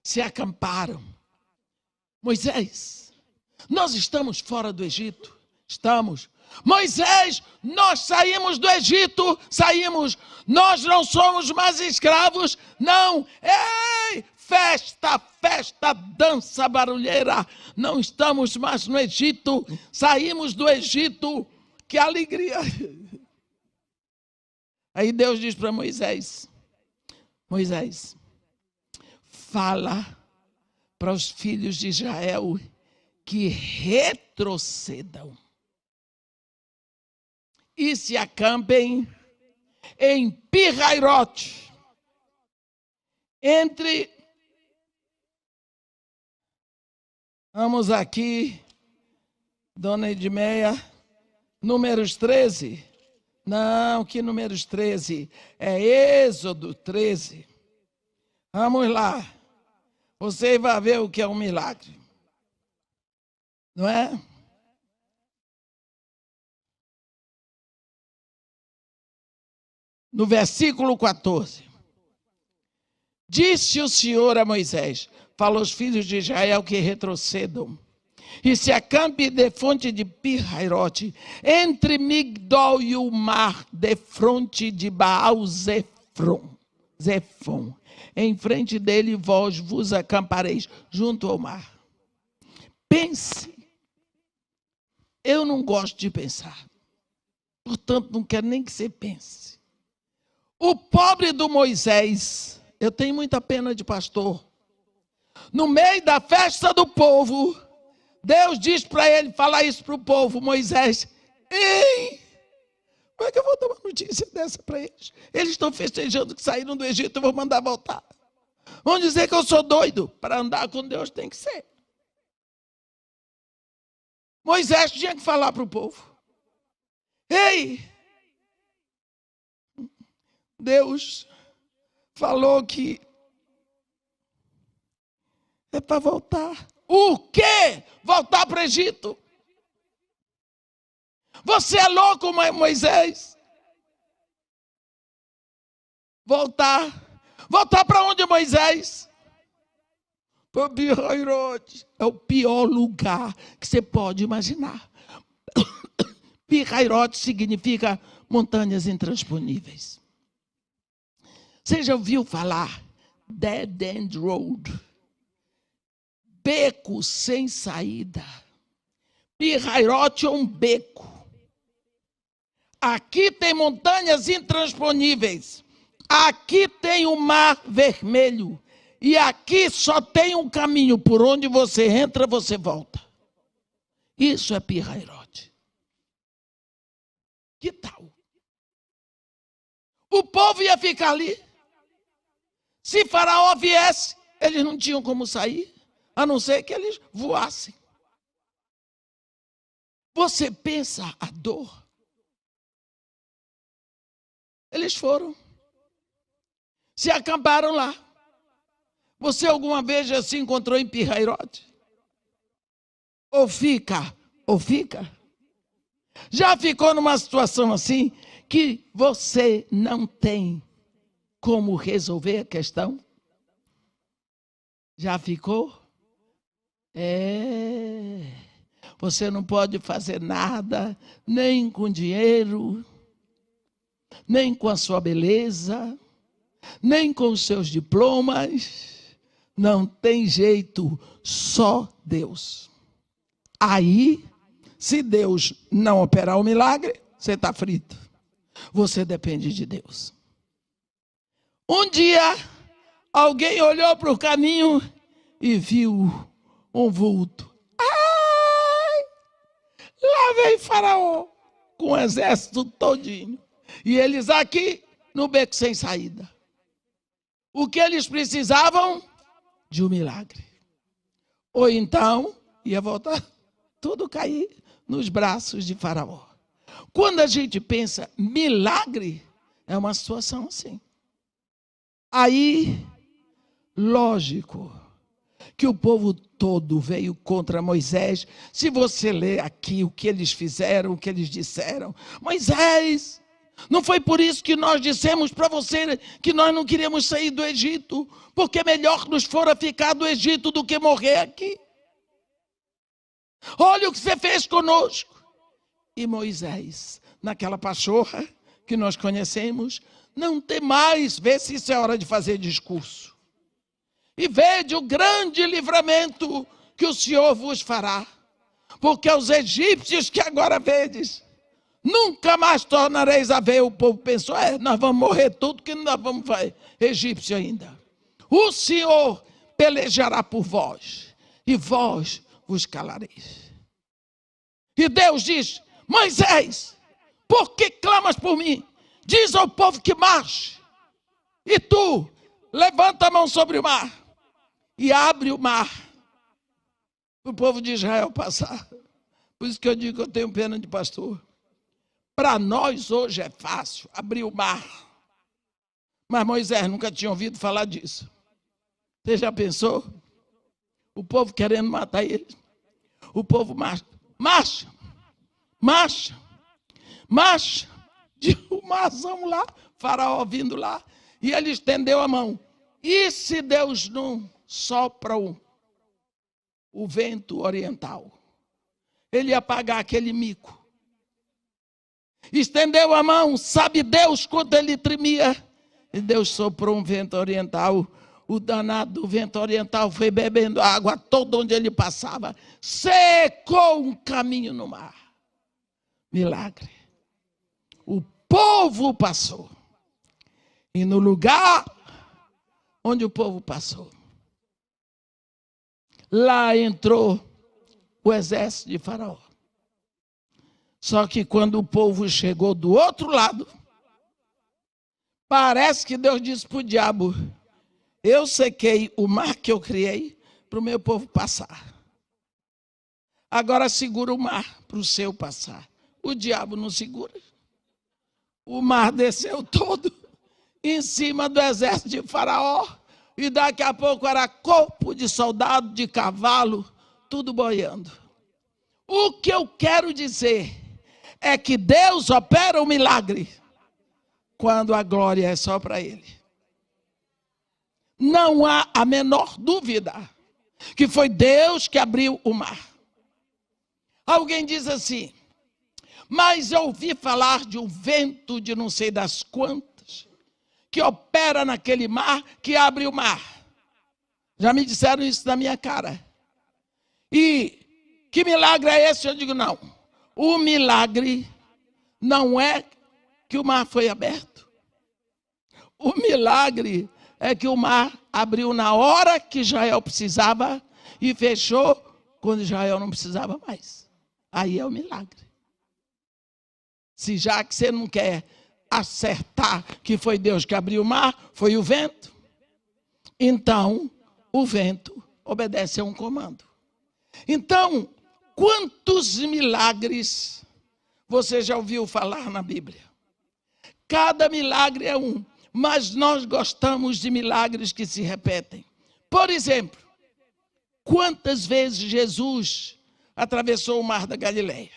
Se acamparam. Moisés, nós estamos fora do Egito? Estamos. Moisés, nós saímos do Egito, saímos. Nós não somos mais escravos, não. Ei! Festa, dança, barulheira. Não estamos mais no Egito. Saímos do Egito. Que alegria. Aí Deus diz para Moisés: Moisés, fala para os filhos de Israel que retrocedam e se acampem em Pirrairote, entre... Vamos aqui, dona Edmeia, Números 13. Não, que Números 13? É Êxodo 13. Vamos lá. Você vai ver o que é um milagre. Não é? No versículo 14. Disse o Senhor a Moisés: fala aos filhos de Israel que retrocedam e se acampe de fonte de Pirrairote, entre Migdol e o mar, de fronte de Baal Zefon. Em frente dele vós vos acampareis junto ao mar. Pense. Eu não gosto de pensar. Portanto, não quero nem que você pense. O pobre do Moisés, eu tenho muita pena de pastor. No meio da festa do povo, Deus diz para ele falar isso para o povo: Moisés, ei, como é que eu vou dar uma notícia dessa para eles? Eles estão festejando que saíram do Egito, eu vou mandar voltar. Vão dizer que eu sou doido. Para andar com Deus tem que ser. Moisés tinha que falar para o povo: ei, Deus falou que é para voltar. O quê? Voltar para o Egito? Você é louco, Moisés? Voltar. Voltar para onde, Moisés? Para Pirrairote. É o pior lugar que você pode imaginar. Pirrairote significa montanhas intransponíveis. Você já ouviu falar Dead End Road? Beco sem saída. Pirrairote é um beco. Aqui tem montanhas intransponíveis. Aqui tem o Mar Vermelho. E aqui só tem um caminho. Por onde você entra, você volta. Isso é Pirrairote. Que tal? O povo ia ficar ali. Se Faraó viesse, eles não tinham como sair, a não ser que eles voassem. Você pensa a dor? Eles foram. Se acamparam lá. Você alguma vez já se encontrou em Pi-Hairote? Ou fica. Já ficou numa situação assim que você não tem como resolver a questão? Já ficou? Você não pode fazer nada, nem com dinheiro, nem com a sua beleza, nem com os seus diplomas. Não tem jeito, só Deus. Aí, se Deus não operar o milagre, você está frito. Você depende de Deus. Um dia, alguém olhou para o caminho e viu um vulto. Ai! Lá vem Faraó, com o exército todinho. E eles aqui, no beco sem saída. O que eles precisavam? De um milagre. Ou então, ia voltar tudo cair nos braços de Faraó. Quando a gente pensa milagre, é uma situação assim. Aí, lógico, que o povo todo veio contra Moisés. Se você ler aqui o que eles fizeram, o que eles disseram. Moisés, não foi por isso que nós dissemos para você que nós não queríamos sair do Egito, porque melhor nos fora ficar do Egito do que morrer aqui. Olha o que você fez conosco. E Moisés, naquela pachorra que nós conhecemos, não tem mais, vê se isso é hora de fazer discurso. E vede o grande livramento que o Senhor vos fará. Porque os egípcios que agora vedes, nunca mais tornareis a ver. O povo pensou, nós vamos morrer tudo, que nós vamos ver egípcio ainda. O Senhor pelejará por vós, e vós vos calareis. E Deus diz, Moisés, por que clamas por mim? Diz ao povo que marche. E tu, levanta a mão sobre o mar e abre o mar para o povo de Israel passar. Por isso que eu digo que eu tenho pena de pastor. Para nós hoje é fácil abrir o mar. Mas Moisés nunca tinha ouvido falar disso. Você já pensou? O povo querendo matar ele. O povo marcha. Marcha. O marzão lá, Faraó vindo lá. E ele estendeu a mão. E se Deus não sopra o vento oriental? Ele ia pagar aquele mico. Estendeu a mão, sabe Deus quando ele tremia. E Deus soprou um vento oriental. O danado do vento oriental foi bebendo água todo onde ele passava. Secou um caminho no mar. Milagre. O povo passou. E no lugar onde o povo passou, lá entrou o exército de Faraó. Só que quando o povo chegou do outro lado, parece que Deus disse para o diabo, eu sequei o mar que eu criei para o meu povo passar. Agora segura o mar para o seu passar. O diabo não segura. O mar desceu todo em cima do exército de Faraó. E daqui a pouco era corpo de soldado, de cavalo, tudo boiando. O que eu quero dizer é que Deus opera o milagre quando a glória é só para Ele. Não há a menor dúvida que foi Deus que abriu o mar. Alguém diz assim, mas eu ouvi falar de um vento de não sei das quantas, que opera naquele mar, que abre o mar. Já me disseram isso na minha cara. E que milagre é esse? Eu digo, não. O milagre não é que o mar foi aberto. O milagre é que o mar abriu na hora que Israel precisava e fechou quando Israel não precisava mais. Aí é o milagre. Se já que você não quer acertar que foi Deus que abriu o mar? Foi o vento. Então, o vento obedece a um comando. Então, quantos milagres você já ouviu falar na Bíblia? Cada milagre é um, mas nós gostamos de milagres que se repetem. Por exemplo, quantas vezes Jesus atravessou o mar da Galileia?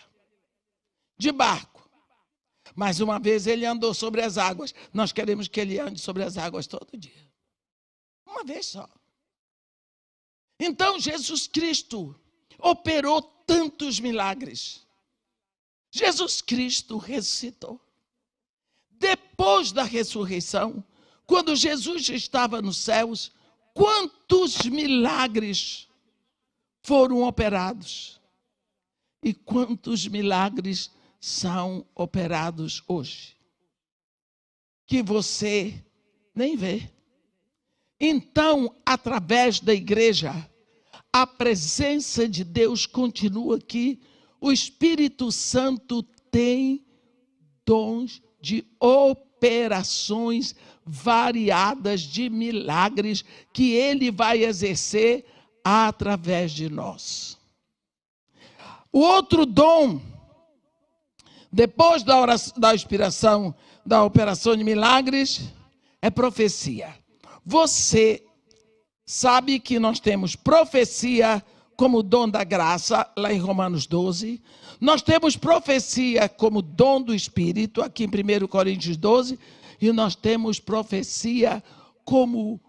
De barco. Mas uma vez ele andou sobre as águas. Nós queremos que ele ande sobre as águas todo dia. Uma vez só. Então Jesus Cristo operou tantos milagres. Jesus Cristo ressuscitou. Depois da ressurreição, quando Jesus estava nos céus, quantos milagres foram operados? E quantos milagres são operados hoje? Que você nem vê. Então, através da igreja, a presença de Deus continua aqui. O Espírito Santo tem dons de operações variadas de milagres que ele vai exercer através de nós. O outro dom, depois da inspiração, da operação de milagres, é profecia. Você sabe que nós temos profecia como dom da graça, lá em Romanos 12. Nós temos profecia como dom do Espírito, aqui em 1 Coríntios 12. E nós temos profecia como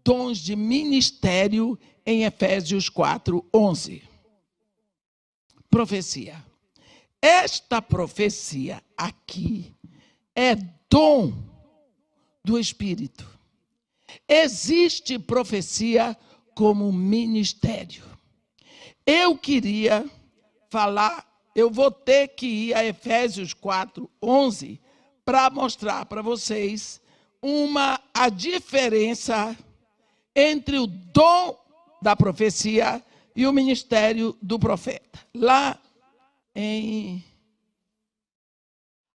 dons de ministério em Efésios 4, 11. Profecia. Esta profecia aqui é dom do Espírito. Existe profecia como ministério. Eu queria falar, eu vou ter que ir a Efésios 4, 11, para mostrar para vocês a diferença entre o dom da profecia e o ministério do profeta. Lá em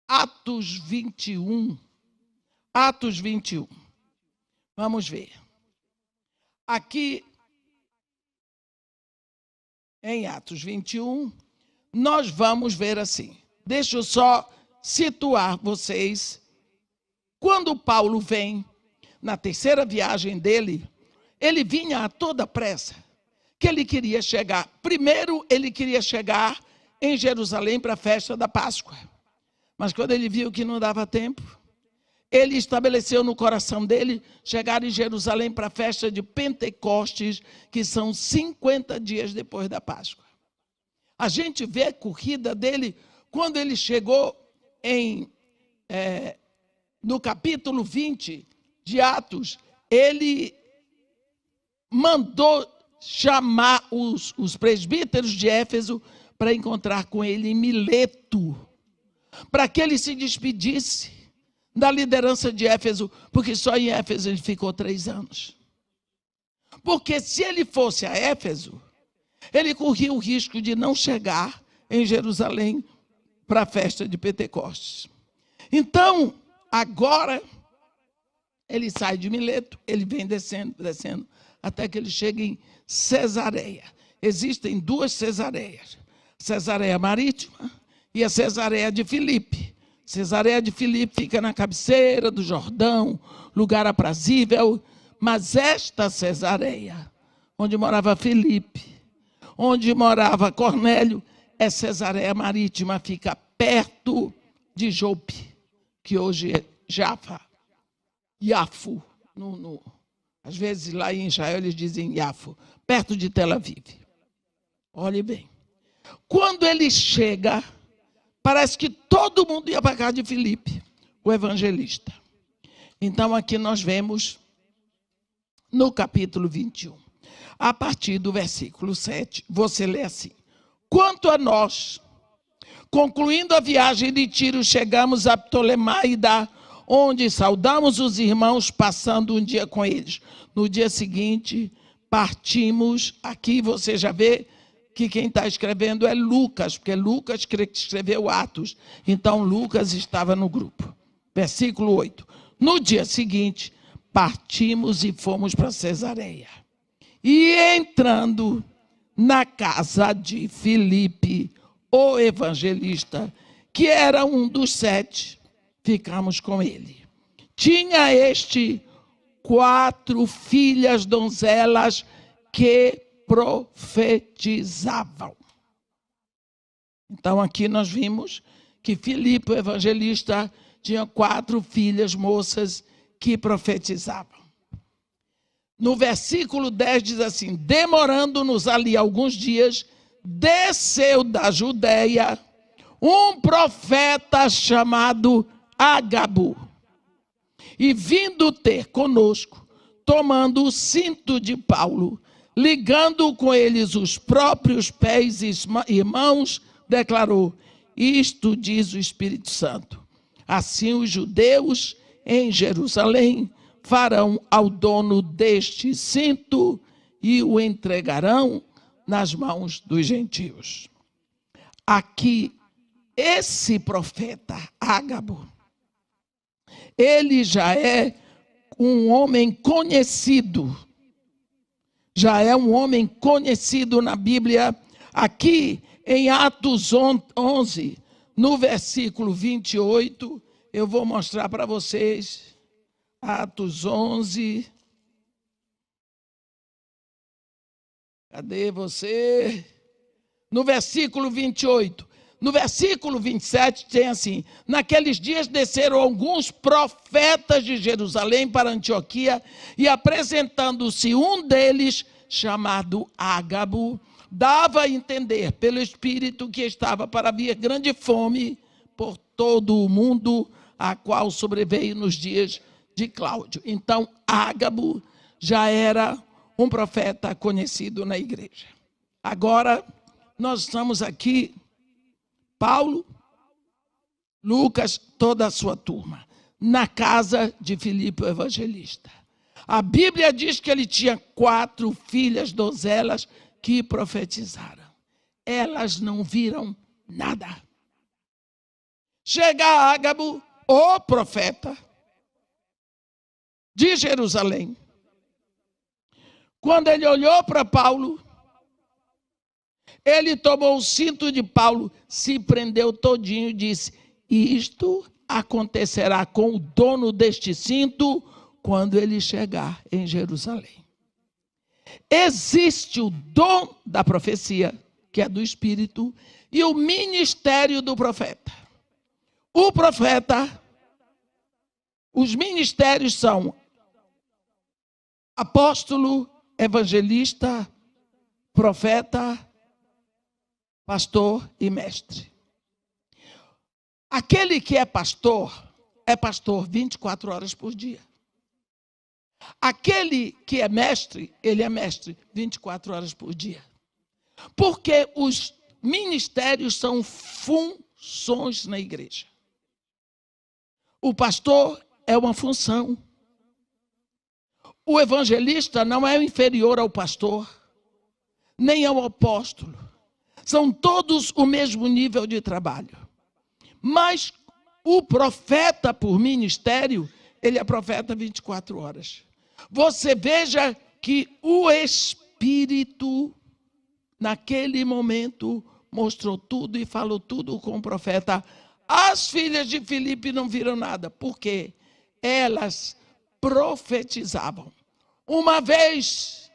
Atos 21. Atos 21. Vamos ver. Aqui, em Atos 21, nós vamos ver assim. Deixa eu só situar vocês. Quando Paulo vem, na terceira viagem dele, ele vinha a toda pressa, que ele queria chegar. Primeiro, ele queria chegar em Jerusalém para a festa da Páscoa. Mas quando ele viu que não dava tempo, ele estabeleceu no coração dele chegar em Jerusalém para a festa de Pentecostes, que são 50 dias depois da Páscoa. A gente vê a corrida dele quando ele chegou no capítulo 20 de Atos. Ele mandou chamar os presbíteros de Éfeso para encontrar com ele em Mileto, para que ele se despedisse da liderança de Éfeso, porque só em Éfeso ele ficou 3 anos. Porque se ele fosse a Éfeso, ele corria o risco de não chegar em Jerusalém para a festa de Pentecostes. Então, agora, ele sai de Mileto, ele vem descendo, até que ele chega em Cesareia. Existem 2 Cesareias, Cesareia Marítima e a Cesareia de Filipe. Cesareia de Filipe fica na cabeceira do Jordão, lugar aprazível, mas esta Cesareia, onde morava Filipe, onde morava Cornélio, é Cesareia Marítima, fica perto de Jope, que hoje é Jaffa, Iafo. Às vezes lá em Israel eles dizem Iafo, perto de Tel Aviv. Olhe bem. Quando ele chega, parece que todo mundo ia para a casa de Filipe, o evangelista. Então aqui nós vemos no capítulo 21, a partir do versículo 7, você lê assim: quanto a nós, concluindo a viagem de Tiro, chegamos a Ptolemaida, onde saudamos os irmãos, passando um dia com eles. No dia seguinte, partimos. Aqui você já vê que quem está escrevendo é Lucas, porque Lucas escreveu Atos. Então, Lucas estava no grupo. Versículo 8. No dia seguinte, partimos e fomos para Cesareia. E entrando na casa de Filipe, o evangelista, que era um dos 7, ficamos com ele. Tinha este 4 filhas donzelas que profetizavam. Então aqui nós vimos que Filipe, o evangelista, tinha 4 filhas moças que profetizavam. No versículo 10 diz assim: demorando-nos ali alguns dias, desceu da Judeia um profeta chamado Ágabo, e vindo ter conosco, tomando o cinto de Paulo, ligando com eles os próprios pés e mãos, declarou: isto diz o Espírito Santo. Assim os judeus em Jerusalém farão ao dono deste cinto e o entregarão nas mãos dos gentios. Aqui, esse profeta Ágabo, ele já é um homem conhecido. Já é um homem conhecido na Bíblia. Aqui em Atos 11, no versículo 28, eu vou mostrar para vocês. Atos 11. Cadê você? No versículo 28. No versículo 27 tem assim: naqueles dias desceram alguns profetas de Jerusalém para Antioquia, e apresentando-se um deles, chamado Ágabo, dava a entender pelo Espírito que estava para vir grande fome por todo o mundo, a qual sobreveio nos dias de Cláudio. Então Ágabo já era um profeta conhecido na igreja. Agora nós estamos aqui, Paulo, Lucas, toda a sua turma, na casa de Filipe, o evangelista. A Bíblia diz que ele tinha 4 filhas donzelas que profetizaram. Elas não viram nada. Chega Ágabo, o profeta de Jerusalém. Quando ele olhou para Paulo, ele tomou o cinto de Paulo, se prendeu todinho e disse: isto acontecerá com o dono deste cinto quando ele chegar em Jerusalém. Existe o dom da profecia, que é do Espírito, e o ministério do profeta. O profeta, os ministérios são apóstolo, evangelista, profeta, pastor e mestre. Aquele que é pastor 24 horas por dia. Aquele que é mestre, ele é mestre 24 horas por dia. Porque os ministérios são funções na igreja. O pastor é uma função. O evangelista não é inferior ao pastor, nem ao apóstolo. São todos o mesmo nível de trabalho. Mas o profeta por ministério, ele é profeta 24 horas. Você veja que o Espírito, naquele momento, mostrou tudo e falou tudo com o profeta. As filhas de Filipe não viram nada, porque elas profetizavam. Uma vez,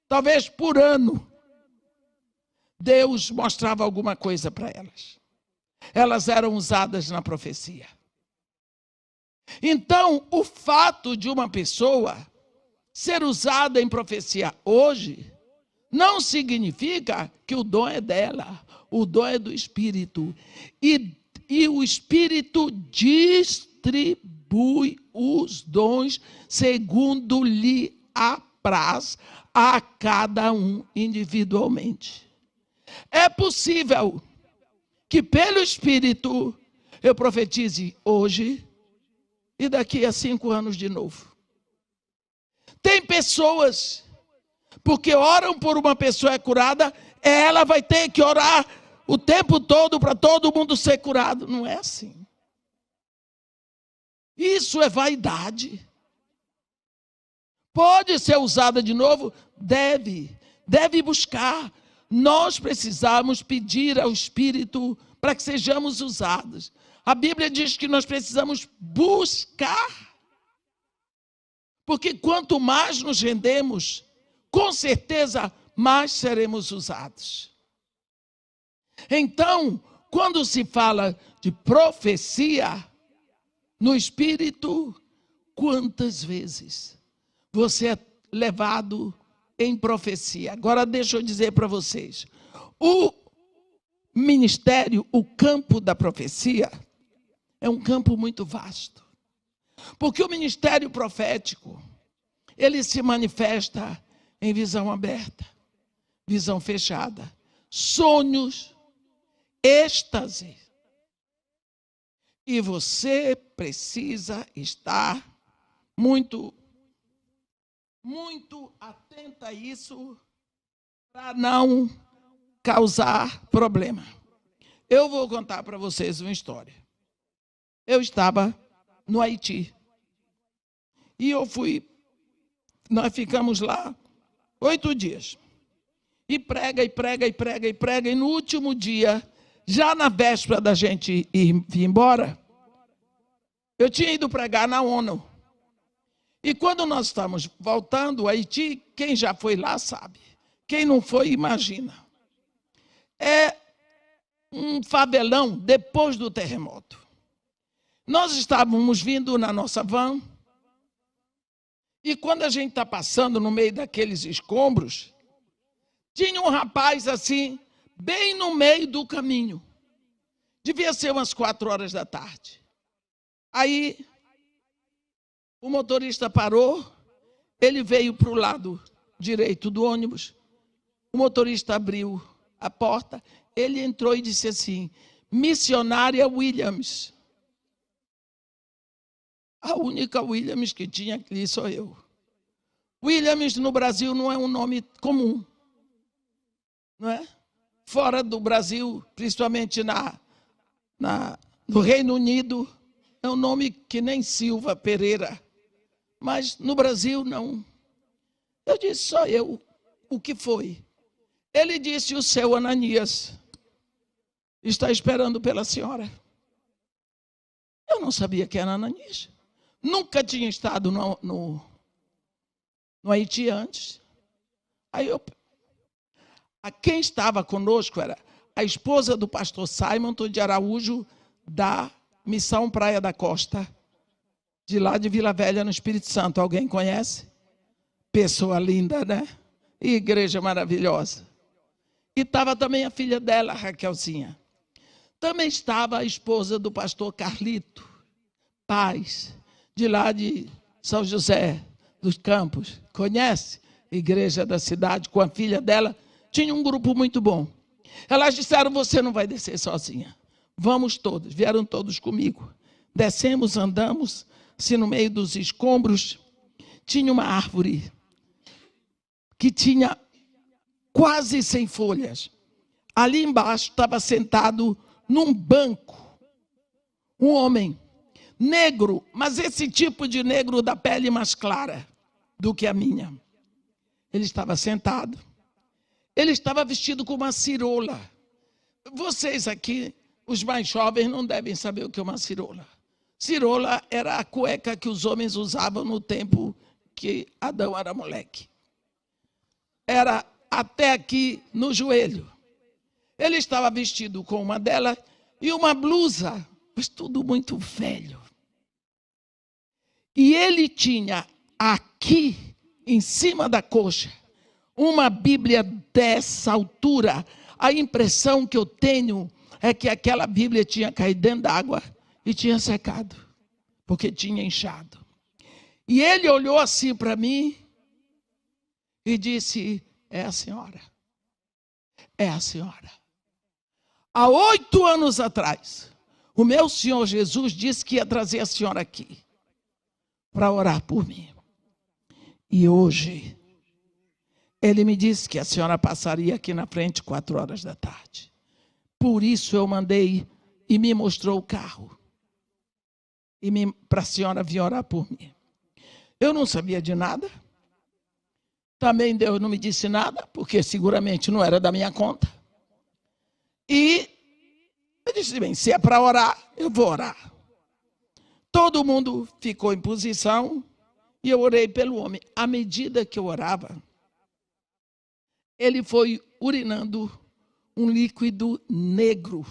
talvez por ano, Deus mostrava alguma coisa para elas. Elas eram usadas na profecia. Então, o fato de uma pessoa ser usada em profecia hoje não significa que o dom é dela. O dom é do Espírito. E o Espírito distribui os dons segundo lhe apraz a cada um individualmente. É possível que pelo Espírito eu profetize hoje e daqui a 5 anos de novo. Tem pessoas, porque oram por uma pessoa curada, ela vai ter que orar o tempo todo para todo mundo ser curado. Não é assim. Isso é vaidade. Pode ser usada de novo? Deve buscar. Nós precisamos pedir ao Espírito para que sejamos usados. A Bíblia diz que nós precisamos buscar. Porque quanto mais nos rendemos, com certeza mais seremos usados. Então, quando se fala de profecia no Espírito, quantas vezes você é levado em profecia? Agora deixa eu dizer para vocês, o ministério, o campo da profecia, é um campo muito vasto. Porque o ministério profético, ele se manifesta em visão aberta, visão fechada, sonhos, êxtase. E você precisa estar muito atenta a isso para não causar problema. Eu vou contar para vocês uma história. Eu estava no Haiti. E nós ficamos lá 8 dias. E prega, e no último dia, já na véspera da gente ir embora, eu tinha ido pregar na ONU. E quando nós estamos voltando ao Haiti, quem já foi lá sabe. Quem não foi, imagina. É um favelão depois do terremoto. Nós estávamos vindo na nossa van, e quando a gente está passando no meio daqueles escombros, tinha um rapaz assim, bem no meio do caminho. Devia ser umas 4 horas da tarde. Aí, o motorista parou, ele veio para o lado direito do ônibus, o motorista abriu a porta, ele entrou e disse assim, missionária Williams. A única Williams que tinha ali sou eu. Williams no Brasil não é um nome comum, não é? Fora do Brasil, principalmente no Reino Unido, é um nome que nem Silva Pereira. Mas no Brasil, não. Eu disse, só eu. O que foi? Ele disse, o seu Ananias está esperando pela senhora. Eu não sabia que era Ananias. Nunca tinha estado no Haiti antes. Aí quem estava conosco era a esposa do pastor Simon de Araújo, da Missão Praia da Costa, de lá de Vila Velha, no Espírito Santo. Alguém conhece? Pessoa linda, né? Igreja maravilhosa. E estava também a filha dela, Raquelzinha. Também estava a esposa do pastor Carlito Paz, de lá de São José dos Campos. Conhece? Igreja da cidade, com a filha dela. Tinha um grupo muito bom. Elas disseram, você não vai descer sozinha. Vamos todos. Vieram todos comigo. Descemos, andamos. Se no meio dos escombros tinha uma árvore que tinha quase 100 folhas. Ali embaixo estava sentado num banco um homem negro, mas esse tipo de negro da pele mais clara do que a minha. Ele estava sentado. Ele estava vestido com uma cirola. Vocês aqui, os mais jovens, não devem saber o que é uma cirola. Cirola era a cueca que os homens usavam no tempo que Adão era moleque. Era até aqui no joelho. Ele estava vestido com uma dela e uma blusa, mas tudo muito velho. E ele tinha aqui, em cima da coxa, uma Bíblia dessa altura. A impressão que eu tenho é que aquela Bíblia tinha caído dentro d'água e tinha secado, porque tinha inchado. E ele olhou assim para mim e disse, é a senhora. É a senhora. Há 8 anos atrás, o meu Senhor Jesus disse que ia trazer a senhora aqui para orar por mim. E hoje, ele me disse que a senhora passaria aqui na frente 4 horas da tarde. Por isso eu mandei e me mostrou o carro. e para a senhora vir orar por mim. Eu não sabia de nada. Também Deus não me disse nada, porque seguramente não era da minha conta. E eu disse, bem, se é para orar, eu vou orar. Todo mundo ficou em posição e eu orei pelo homem. À medida que eu orava, ele foi urinando um líquido negro.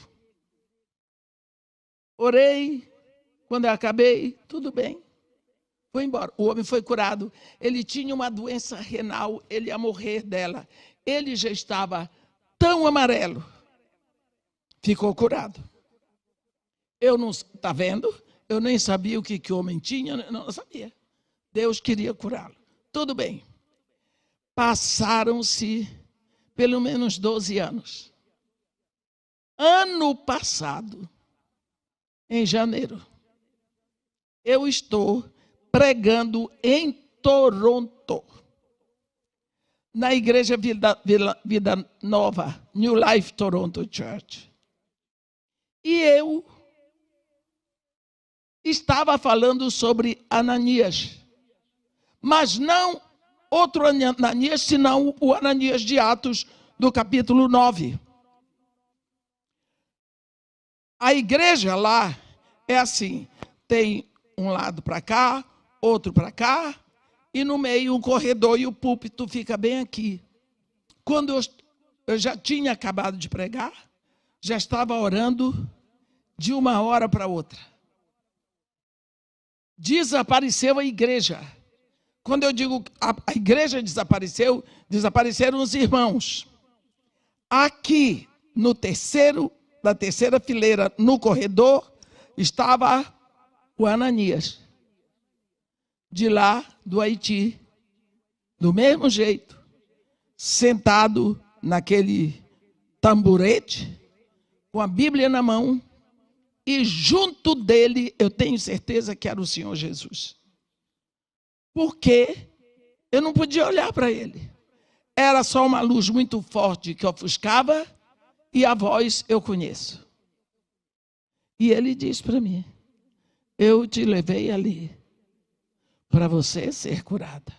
Orei, quando eu acabei, tudo bem. Foi embora. O homem foi curado. Ele tinha uma doença renal, ele ia morrer dela. Ele já estava tão amarelo. Ficou curado. Eu não, está vendo? Eu nem sabia o que o homem tinha, não sabia. Deus queria curá-lo. Tudo bem. Passaram-se pelo menos 12 anos. Ano passado, em janeiro, eu estou pregando em Toronto, na igreja Vida Nova, New Life Toronto Church. E eu estava falando sobre Ananias, mas não outro Ananias, senão o Ananias de Atos, do capítulo 9. A igreja lá é assim, tem um lado para cá, outro para cá, e no meio um corredor e o púlpito fica bem aqui. Quando eu já tinha acabado de pregar, já estava orando de uma hora para outra. Desapareceu a igreja. Quando eu digo a igreja desapareceu, desapareceram os irmãos. Aqui, na terceira fileira, no corredor, estava o Ananias, de lá do Haiti, do mesmo jeito, sentado naquele tamborete, com a Bíblia na mão, e junto dele, eu tenho certeza que era o Senhor Jesus. Porque eu não podia olhar para ele. Era só uma luz muito forte que ofuscava, e a voz eu conheço. E ele diz para mim, eu te levei ali para você ser curada.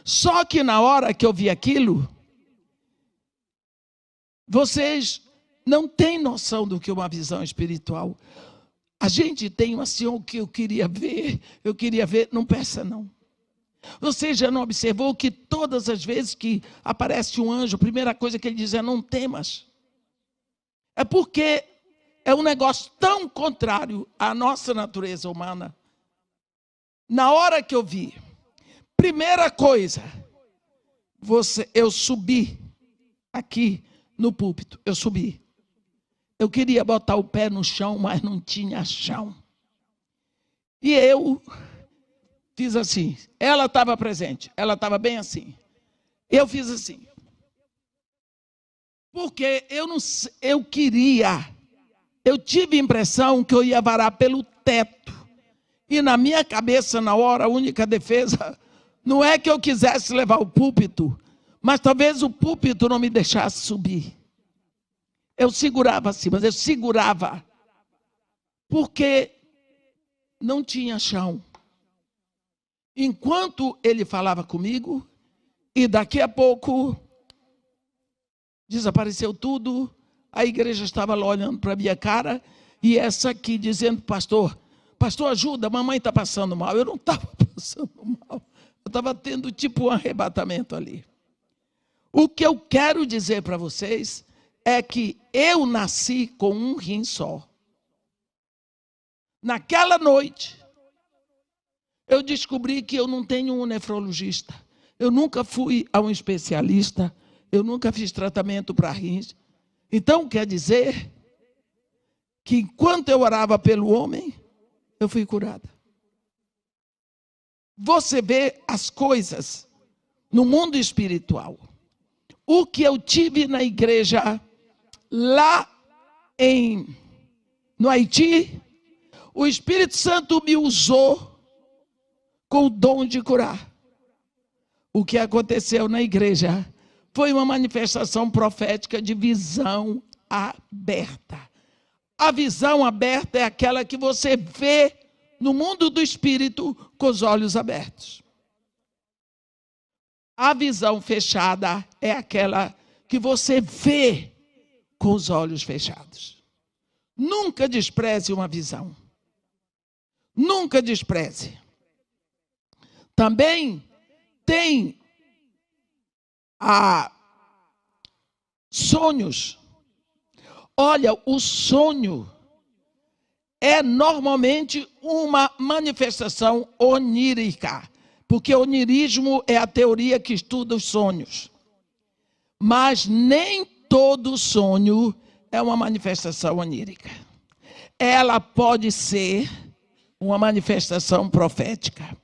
Só que na hora que eu vi aquilo, vocês não têm noção do que é uma visão espiritual. A gente tem assim, o que eu queria ver, não peça não. Você já não observou que todas as vezes que aparece um anjo, a primeira coisa que ele diz é não temas? É porque é um negócio tão contrário à nossa natureza humana. Na hora que eu vi, primeira coisa, eu subi aqui no púlpito, eu subi. Eu queria botar o pé no chão, mas não tinha chão. E eu fiz assim. Ela estava presente, ela estava bem assim. Eu fiz assim. Porque eu tive a impressão que eu ia varar pelo teto. E na minha cabeça, na hora, a única defesa, não é que eu quisesse levar o púlpito, mas talvez o púlpito não me deixasse subir. Eu segurava assim, mas eu segurava, porque não tinha chão. Enquanto ele falava comigo, e daqui a pouco desapareceu tudo, a igreja estava lá olhando para a minha cara, e essa aqui dizendo, pastor ajuda, a mamãe está passando mal. Eu não estava passando mal, eu estava tendo tipo um arrebatamento ali. O que eu quero dizer para vocês é que eu nasci com um rim só. Naquela noite, eu descobri que eu não tenho um nefrologista. Eu nunca fui a um especialista, eu nunca fiz tratamento para rins. Então, quer dizer que enquanto eu orava pelo homem, eu fui curada. Você vê as coisas no mundo espiritual. O que eu tive na igreja lá no Haiti, o Espírito Santo me usou com o dom de curar. O que aconteceu na igreja foi uma manifestação profética de visão aberta. A visão aberta é aquela que você vê no mundo do espírito com os olhos abertos. A visão fechada é aquela que você vê com os olhos fechados. Nunca despreze uma visão. Nunca despreze. Também tem sonhos. Olha, o sonho é normalmente uma manifestação onírica, porque onirismo é a teoria que estuda os sonhos. Mas nem todo sonho é uma manifestação onírica. Ela pode ser uma manifestação profética.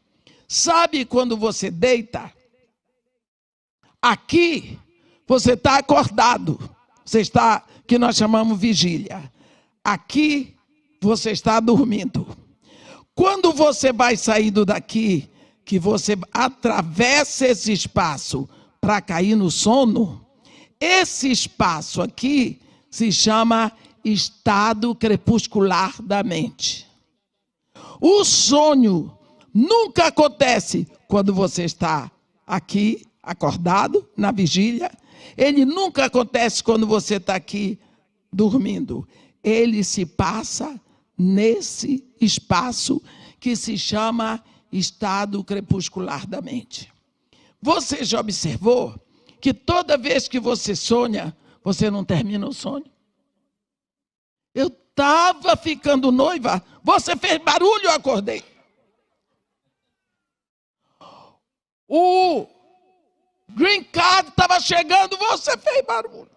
Sabe quando você deita? Aqui você está acordado. Você está, que nós chamamos vigília. Aqui você está dormindo. Quando você vai saindo daqui, que você atravessa esse espaço para cair no sono, esse espaço aqui se chama estado crepuscular da mente. O sonho nunca acontece quando você está aqui acordado, na vigília. Ele nunca acontece quando você está aqui dormindo. Ele se passa nesse espaço que se chama estado crepuscular da mente. Você já observou que toda vez que você sonha, você não termina o sonho? Eu estava ficando noiva, você fez barulho, eu acordei. O green card estava chegando, você fez barulho.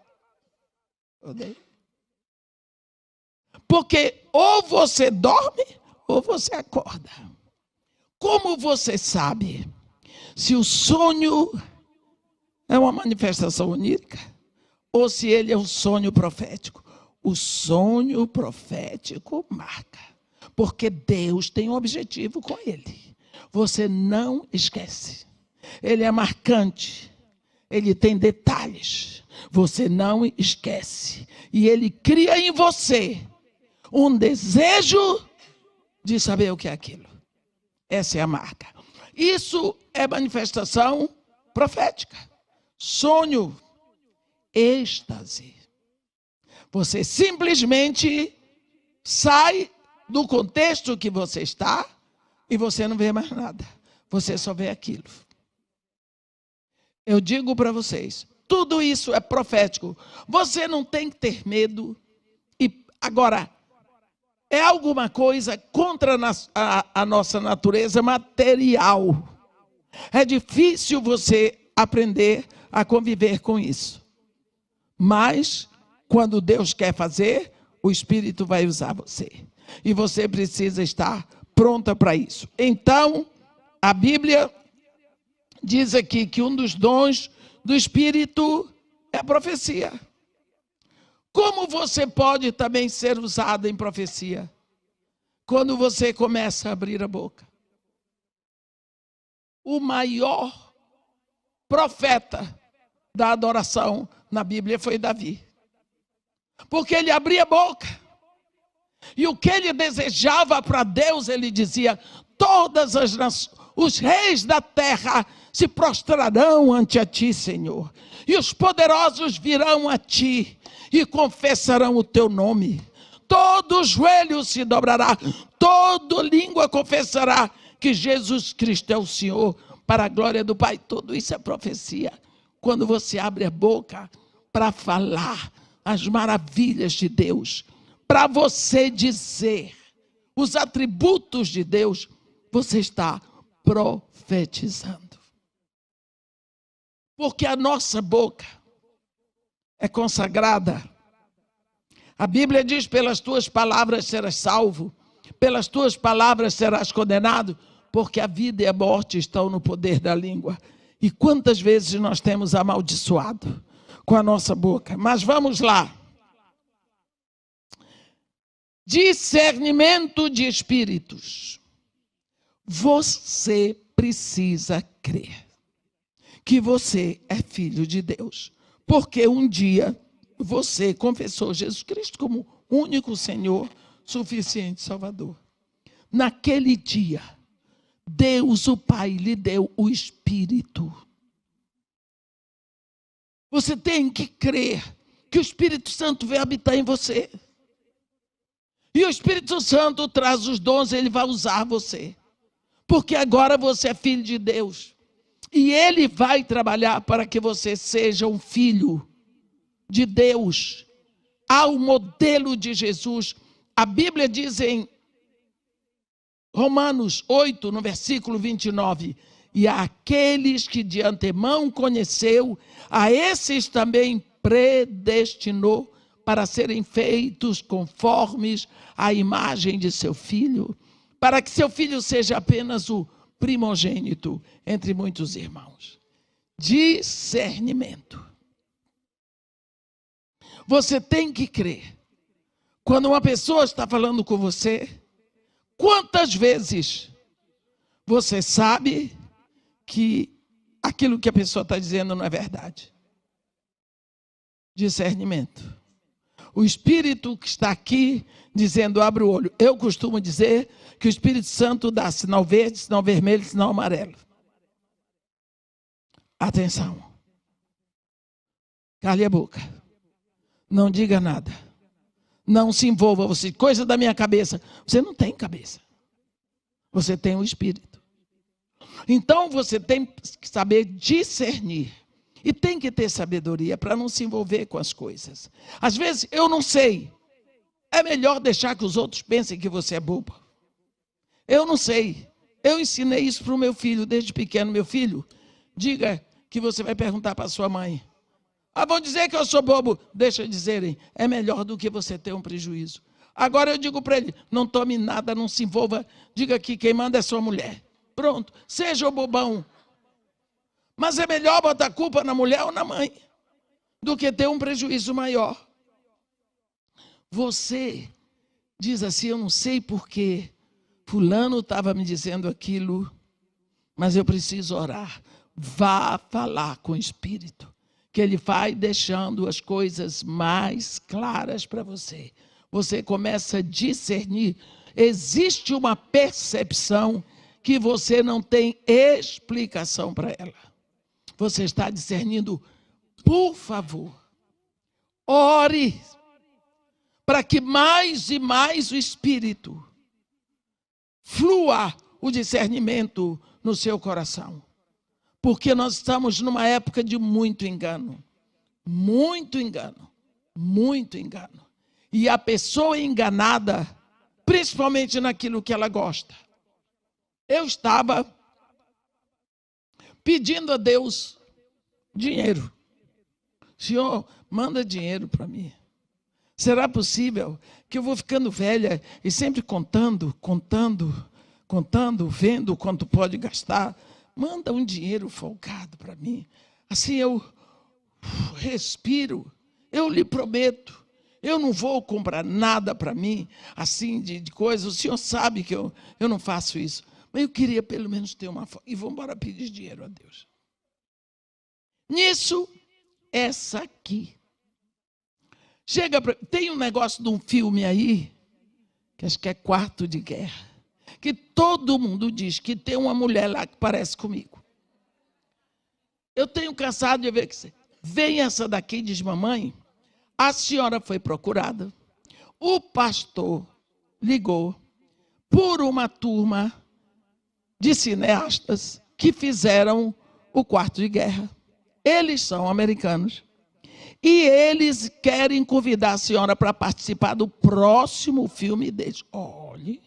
Porque ou você dorme ou você acorda. Como você sabe se o sonho é uma manifestação onírica ou se ele é um sonho profético? O sonho profético marca, porque Deus tem um objetivo com ele. Você não esquece. Ele é marcante, ele tem detalhes, você não esquece. E ele cria em você um desejo de saber o que é aquilo. Essa é a marca. Isso é manifestação profética. Sonho, êxtase. Você simplesmente sai do contexto que você está e você não vê mais nada. Você só vê aquilo. Eu digo para vocês, tudo isso é profético. Você não tem que ter medo. E agora, é alguma coisa contra a nossa natureza material. É difícil você aprender a conviver com isso. Mas, quando Deus quer fazer, o Espírito vai usar você. E você precisa estar pronta para isso. Então, a Bíblia diz aqui que um dos dons do Espírito é a profecia. Como você pode também ser usado em profecia? Quando você começa a abrir a boca. O maior profeta da adoração na Bíblia foi Davi. Porque ele abria a boca. E o que ele desejava para Deus, ele dizia: todas as nações, os reis da terra se prostrarão ante a ti, Senhor. E os poderosos virão a ti e confessarão o teu nome. Todo joelho se dobrará, toda língua confessará que Jesus Cristo é o Senhor, para a glória do Pai. Tudo isso é profecia. Quando você abre a boca para falar as maravilhas de Deus, para você dizer os atributos de Deus, você está profetizando. Porque a nossa boca é consagrada. A Bíblia diz: pelas tuas palavras serás salvo, pelas tuas palavras serás condenado, porque a vida e a morte estão no poder da língua. E quantas vezes nós temos amaldiçoado com a nossa boca? Mas vamos lá. Discernimento de espíritos. Você precisa crer que você é filho de Deus, porque um dia você confessou Jesus Cristo como único Senhor, suficiente Salvador. Naquele dia, Deus, o Pai, lhe deu o Espírito. Você tem que crer que o Espírito Santo vai habitar em você. E o Espírito Santo traz os dons, ele vai usar você. Porque agora você é filho de Deus. E ele vai trabalhar para que você seja um filho de Deus, ao modelo de Jesus. A Bíblia diz em Romanos 8, no versículo 29, e aqueles que de antemão conheceu, a esses também predestinou para serem feitos conformes à imagem de seu filho, para que seu filho seja apenas o primogênito entre muitos irmãos. Discernimento. Você tem que crer. Quando uma pessoa está falando com você, quantas vezes você sabe que aquilo que a pessoa está dizendo não é verdade? Discernimento. O Espírito que está aqui dizendo, abre o olho. Eu costumo dizer que o Espírito Santo dá sinal verde, sinal vermelho, sinal amarelo. Atenção. Cale a boca. Não diga nada. Não se envolva. Você, coisa da minha cabeça. Você não tem cabeça. Você tem o Espírito. Então você tem que saber discernir. E tem que ter sabedoria para não se envolver com as coisas. Às vezes, eu não sei. É melhor deixar que os outros pensem que você é bobo. Eu não sei. Eu ensinei isso para o meu filho desde pequeno. Meu filho, diga que você vai perguntar para a sua mãe. Ah, vão dizer que eu sou bobo. Deixa dizerem. É melhor do que você ter um prejuízo. Agora eu digo para ele, não tome nada, não se envolva. Diga que quem manda é sua mulher. Pronto. Seja o bobão. Mas é melhor botar a culpa na mulher ou na mãe do que ter um prejuízo maior. Você diz assim, eu não sei porquê. Fulano estava me dizendo aquilo, mas eu preciso orar. Vá falar com o Espírito, que ele vai deixando as coisas mais claras para você. Você começa a discernir. Existe uma percepção que você não tem explicação para ela. Você está discernindo, por favor, ore para que mais e mais o Espírito flua o discernimento no seu coração. Porque nós estamos numa época de muito engano. Muito engano. Muito engano. E a pessoa enganada, principalmente naquilo que ela gosta. Eu estava pedindo a Deus dinheiro. Senhor, manda dinheiro para mim. Será possível que eu vou ficando velha e sempre contando, vendo quanto pode gastar? Manda um dinheiro folgado para mim. Assim eu respiro. Eu lhe prometo. Eu não vou comprar nada para mim, assim, de coisa. O senhor sabe que eu não faço isso. Mas eu queria pelo menos ter uma foto. E vou embora pedir dinheiro a Deus. Nisso, essa aqui. Tem um negócio de um filme aí, que acho que é Quarto de Guerra, que todo mundo diz que tem uma mulher lá que parece comigo. Eu tenho cansado de ver que vem essa daqui, diz mamãe, a senhora foi procurada, o pastor ligou por uma turma de cineastas que fizeram o Quarto de Guerra. Eles são americanos. E eles querem convidar a senhora para participar do próximo filme deles. Olhe.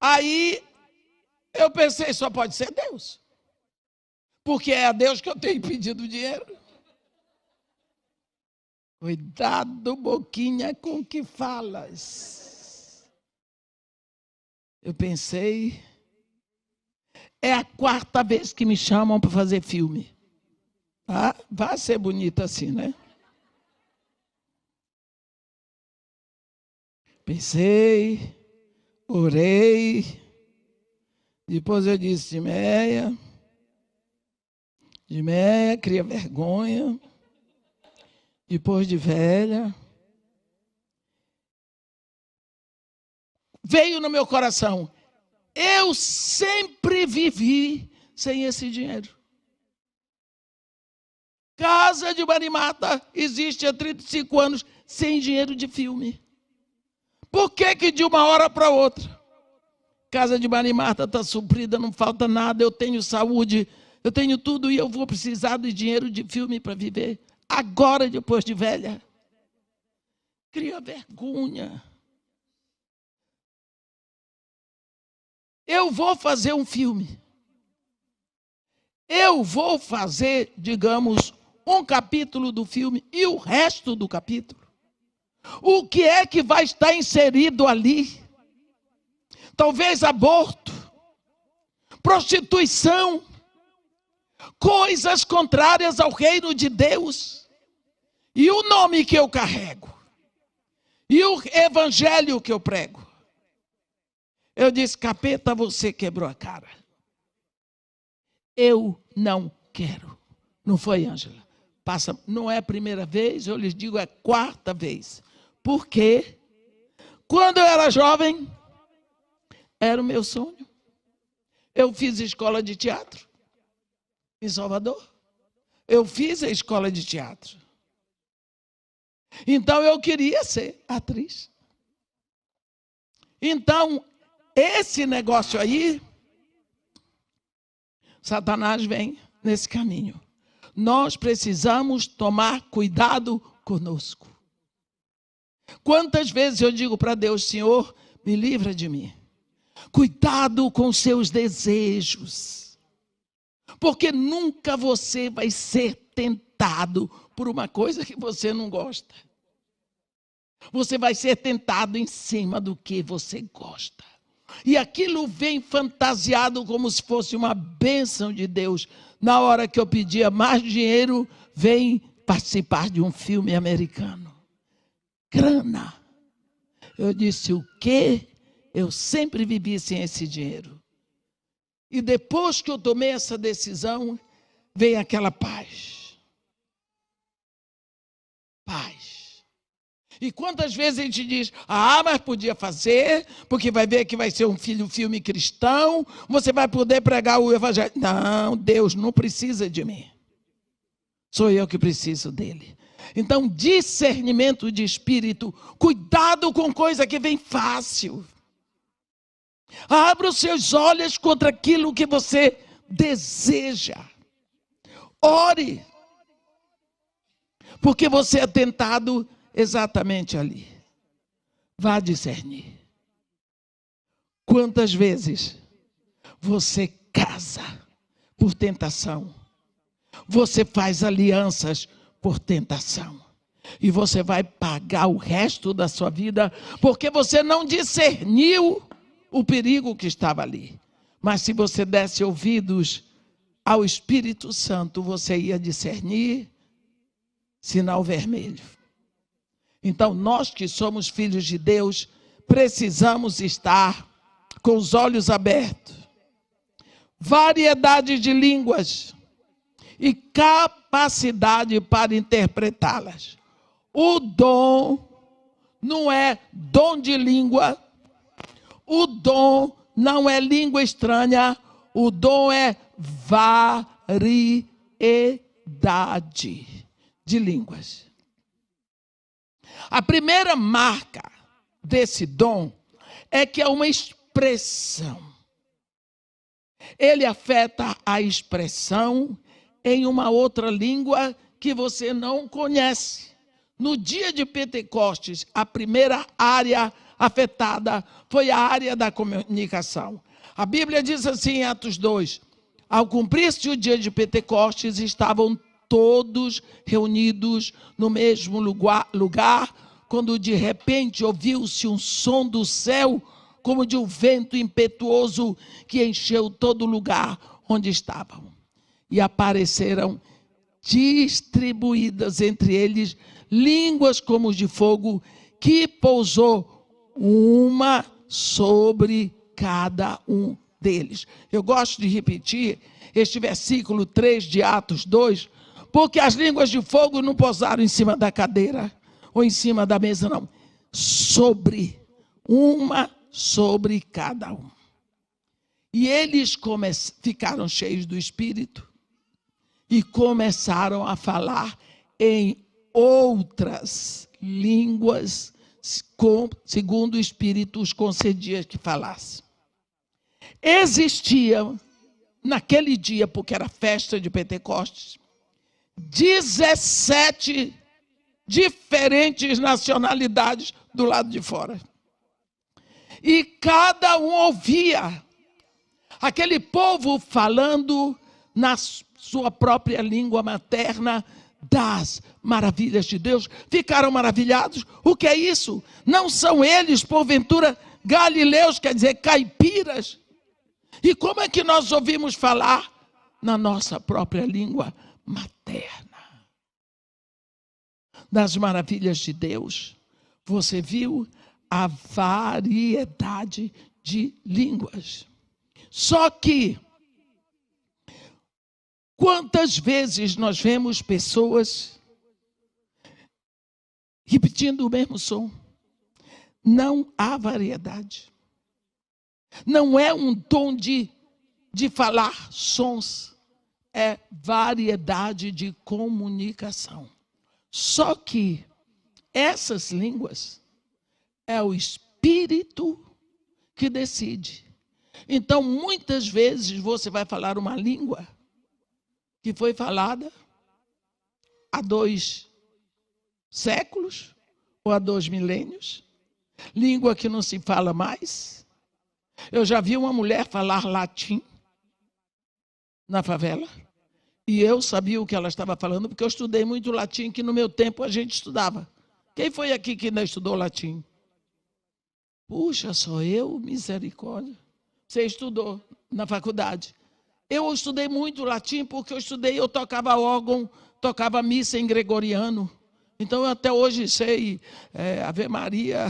Aí eu pensei, só pode ser Deus. Porque é a Deus que eu tenho pedido dinheiro. Cuidado, boquinha, com o que falas. Eu pensei, é a quarta vez que me chamam para fazer filme. Ah, vai ser bonita assim, né? Pensei, orei, depois eu disse, Meia, De meia, cria vergonha. Depois de velha. Veio no meu coração. Eu sempre vivi sem esse dinheiro. Casa de Marimata existe há 35 anos sem dinheiro de filme. Por que de uma hora para outra? Casa de Marimata está suprida, não falta nada, eu tenho saúde, eu tenho tudo e eu vou precisar de dinheiro de filme para viver. Agora, depois de velha. Cria vergonha. Eu vou fazer um filme. Eu vou fazer, digamos, um capítulo do filme e o resto do capítulo. O que é que vai estar inserido ali? Talvez aborto, prostituição, coisas contrárias ao reino de Deus. E o nome que eu carrego. E o evangelho que eu prego. Eu disse, capeta, você quebrou a cara. Eu não quero. Não foi, Ângela? Passa, não é a primeira vez, eu lhes digo, é a quarta vez. Por quê? Quando eu era jovem, era o meu sonho. Eu fiz escola de teatro em Salvador. Eu fiz a escola de teatro. Então eu queria ser atriz. Então, esse negócio aí, Satanás vem nesse caminho. Nós precisamos tomar cuidado conosco. Quantas vezes eu digo para Deus, Senhor, me livra de mim. Cuidado com seus desejos. Porque nunca você vai ser tentado por uma coisa que você não gosta. Você vai ser tentado em cima do que você gosta. E aquilo vem fantasiado como se fosse uma bênção de Deus. Na hora que eu pedia mais dinheiro, vem participar de um filme americano. Grana. Eu disse, o quê? Eu sempre vivi sem esse dinheiro. E depois que eu tomei essa decisão, veio aquela paz. Paz. E quantas vezes a gente diz, mas podia fazer, porque vai ver que vai ser um filme cristão, você vai poder pregar o evangelho. Não, Deus não precisa de mim. Sou eu que preciso dele. Então, discernimento de espírito, cuidado com coisa que vem fácil. Abra os seus olhos contra aquilo que você deseja. Ore. Porque você é tentado exatamente ali. Vá discernir. Quantas vezes você casa por tentação? Você faz alianças por tentação. E você vai pagar o resto da sua vida porque você não discerniu o perigo que estava ali. Mas se você desse ouvidos ao Espírito Santo, você ia discernir sinal vermelho. Então, nós que somos filhos de Deus, precisamos estar com os olhos abertos. Variedade de línguas e capacidade para interpretá-las. O dom não é dom de língua. O dom não é língua estranha. O dom é variedade de línguas. A primeira marca desse dom é que é uma expressão. Ele afeta a expressão em uma outra língua que você não conhece. No dia de Pentecostes, a primeira área afetada foi a área da comunicação. A Bíblia diz assim em Atos 2, ao cumprir-se o dia de Pentecostes, estavam todos reunidos no mesmo lugar, quando de repente ouviu-se um som do céu, como de um vento impetuoso que encheu todo o lugar onde estavam. E apareceram distribuídas entre eles línguas como de fogo, que pousou uma sobre cada um deles. Eu gosto de repetir, este versículo 3 de Atos 2, porque as línguas de fogo não pousaram em cima da cadeira, ou em cima da mesa, não. Sobre cada um. E eles ficaram cheios do Espírito e começaram a falar em outras línguas, segundo o Espírito os concedia que falasse. Existia, naquele dia, porque era festa de Pentecostes, 17 diferentes nacionalidades do lado de fora. E cada um ouvia aquele povo falando na sua própria língua materna das maravilhas de Deus. Ficaram maravilhados. O que é isso? Não são eles, porventura, galileus, quer dizer, caipiras? E como é que nós ouvimos falar na nossa própria língua materna das maravilhas de Deus? Você viu a variedade de línguas. Só que, quantas vezes nós vemos pessoas repetindo o mesmo som? Não há variedade. Não é um tom de falar sons, é variedade de comunicação. Só que essas línguas é o Espírito que decide. Então, muitas vezes você vai falar uma língua que foi falada há 2 séculos ou há 2 milênios, língua que não se fala mais. Eu já vi uma mulher falar latim na favela e eu sabia o que ela estava falando porque eu estudei muito latim, que no meu tempo a gente estudava. Quem foi aqui que ainda estudou latim? Puxa, só eu, misericórdia. Você estudou na faculdade. Eu estudei muito latim porque eu tocava órgão, tocava missa em gregoriano. Então, eu até hoje sei Ave Maria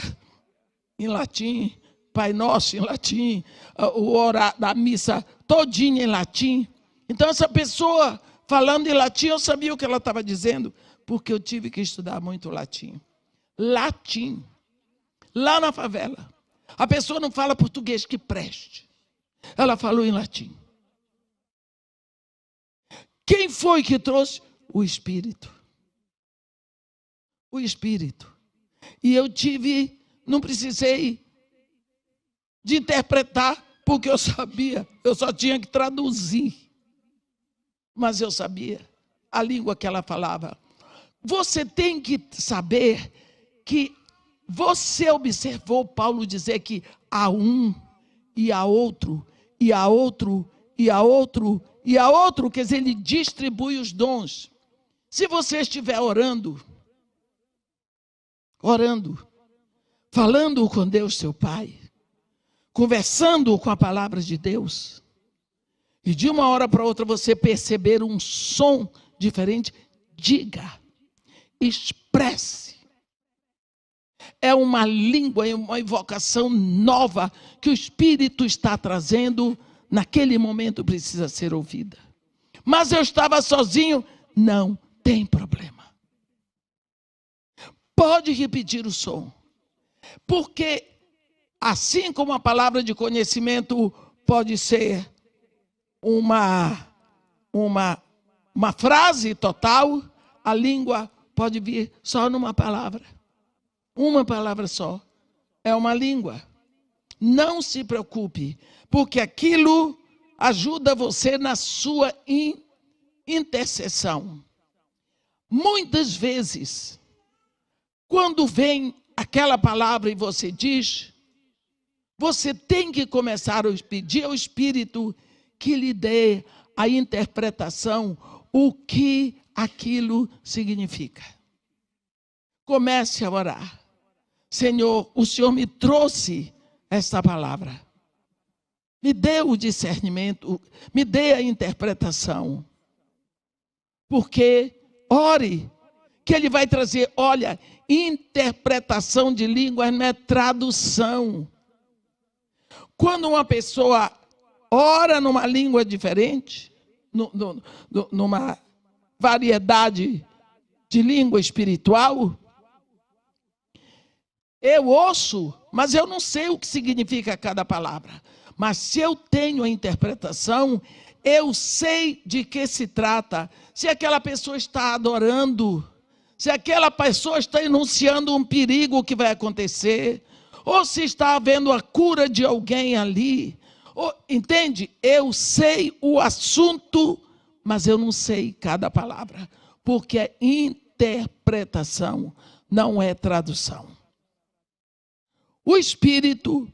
em latim, Pai Nosso em latim, o orar da missa todinha em latim. Então, essa pessoa falando em latim, eu sabia o que ela estava dizendo, porque eu tive que estudar muito latim. Latim. Lá na favela. A pessoa não fala português que preste. Ela falou em latim. Quem foi que trouxe? O Espírito. O Espírito. E eu não precisei de interpretar, porque eu sabia, eu só tinha que traduzir. Mas eu sabia a língua que ela falava. Você tem que saber que você observou Paulo dizer que há um, e há outro, e há outro, e há outro, e há outro, quer dizer, ele distribui os dons. Se você estiver orando, falando com Deus, seu Pai, conversando com a palavra de Deus, e de uma hora para outra você perceber um som diferente, diga, expresse. É uma língua, é uma invocação nova que o Espírito está trazendo, naquele momento precisa ser ouvida. Mas eu estava sozinho, não tem problema. Pode repetir o som. Porque assim como a palavra de conhecimento pode ser uma frase total, a língua pode vir só numa palavra. Uma palavra só. É uma língua. Não se preocupe, porque aquilo ajuda você na sua intercessão. Muitas vezes, quando vem aquela palavra e você diz, você tem que começar a pedir ao Espírito que lhe dê a interpretação, o que aquilo significa. Comece a orar. Senhor, o Senhor me trouxe esta palavra. Me dê o discernimento, me dê a interpretação. Porque, ore, que Ele vai trazer, olha, interpretação de língua não é tradução. Quando uma pessoa ora numa língua diferente, numa variedade de língua espiritual, eu ouço, mas eu não sei o que significa cada palavra. Mas se eu tenho a interpretação, eu sei de que se trata. Se aquela pessoa está adorando, se aquela pessoa está enunciando um perigo que vai acontecer, ou se está havendo a cura de alguém ali. Entende? Eu sei o assunto, mas eu não sei cada palavra, porque é interpretação, não é tradução. O Espírito,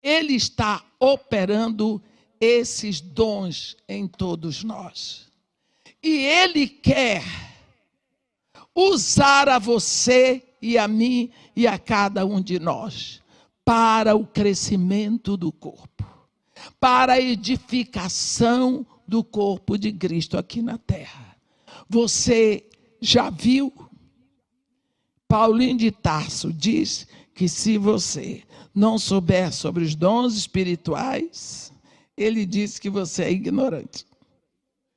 ele está operando esses dons em todos nós. E ele quer usar a você e a mim e a cada um de nós para o crescimento do corpo, para a edificação do corpo de Cristo aqui na terra. Você já viu? Paulinho de Tarso diz que se você não souber sobre os dons espirituais, ele diz que você é ignorante.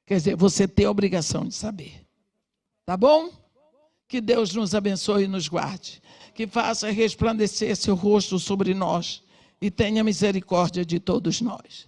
Quer dizer, você tem a obrigação de saber. Tá bom? Que Deus nos abençoe e nos guarde. Que faça resplandecer seu rosto sobre nós e tenha misericórdia de todos nós.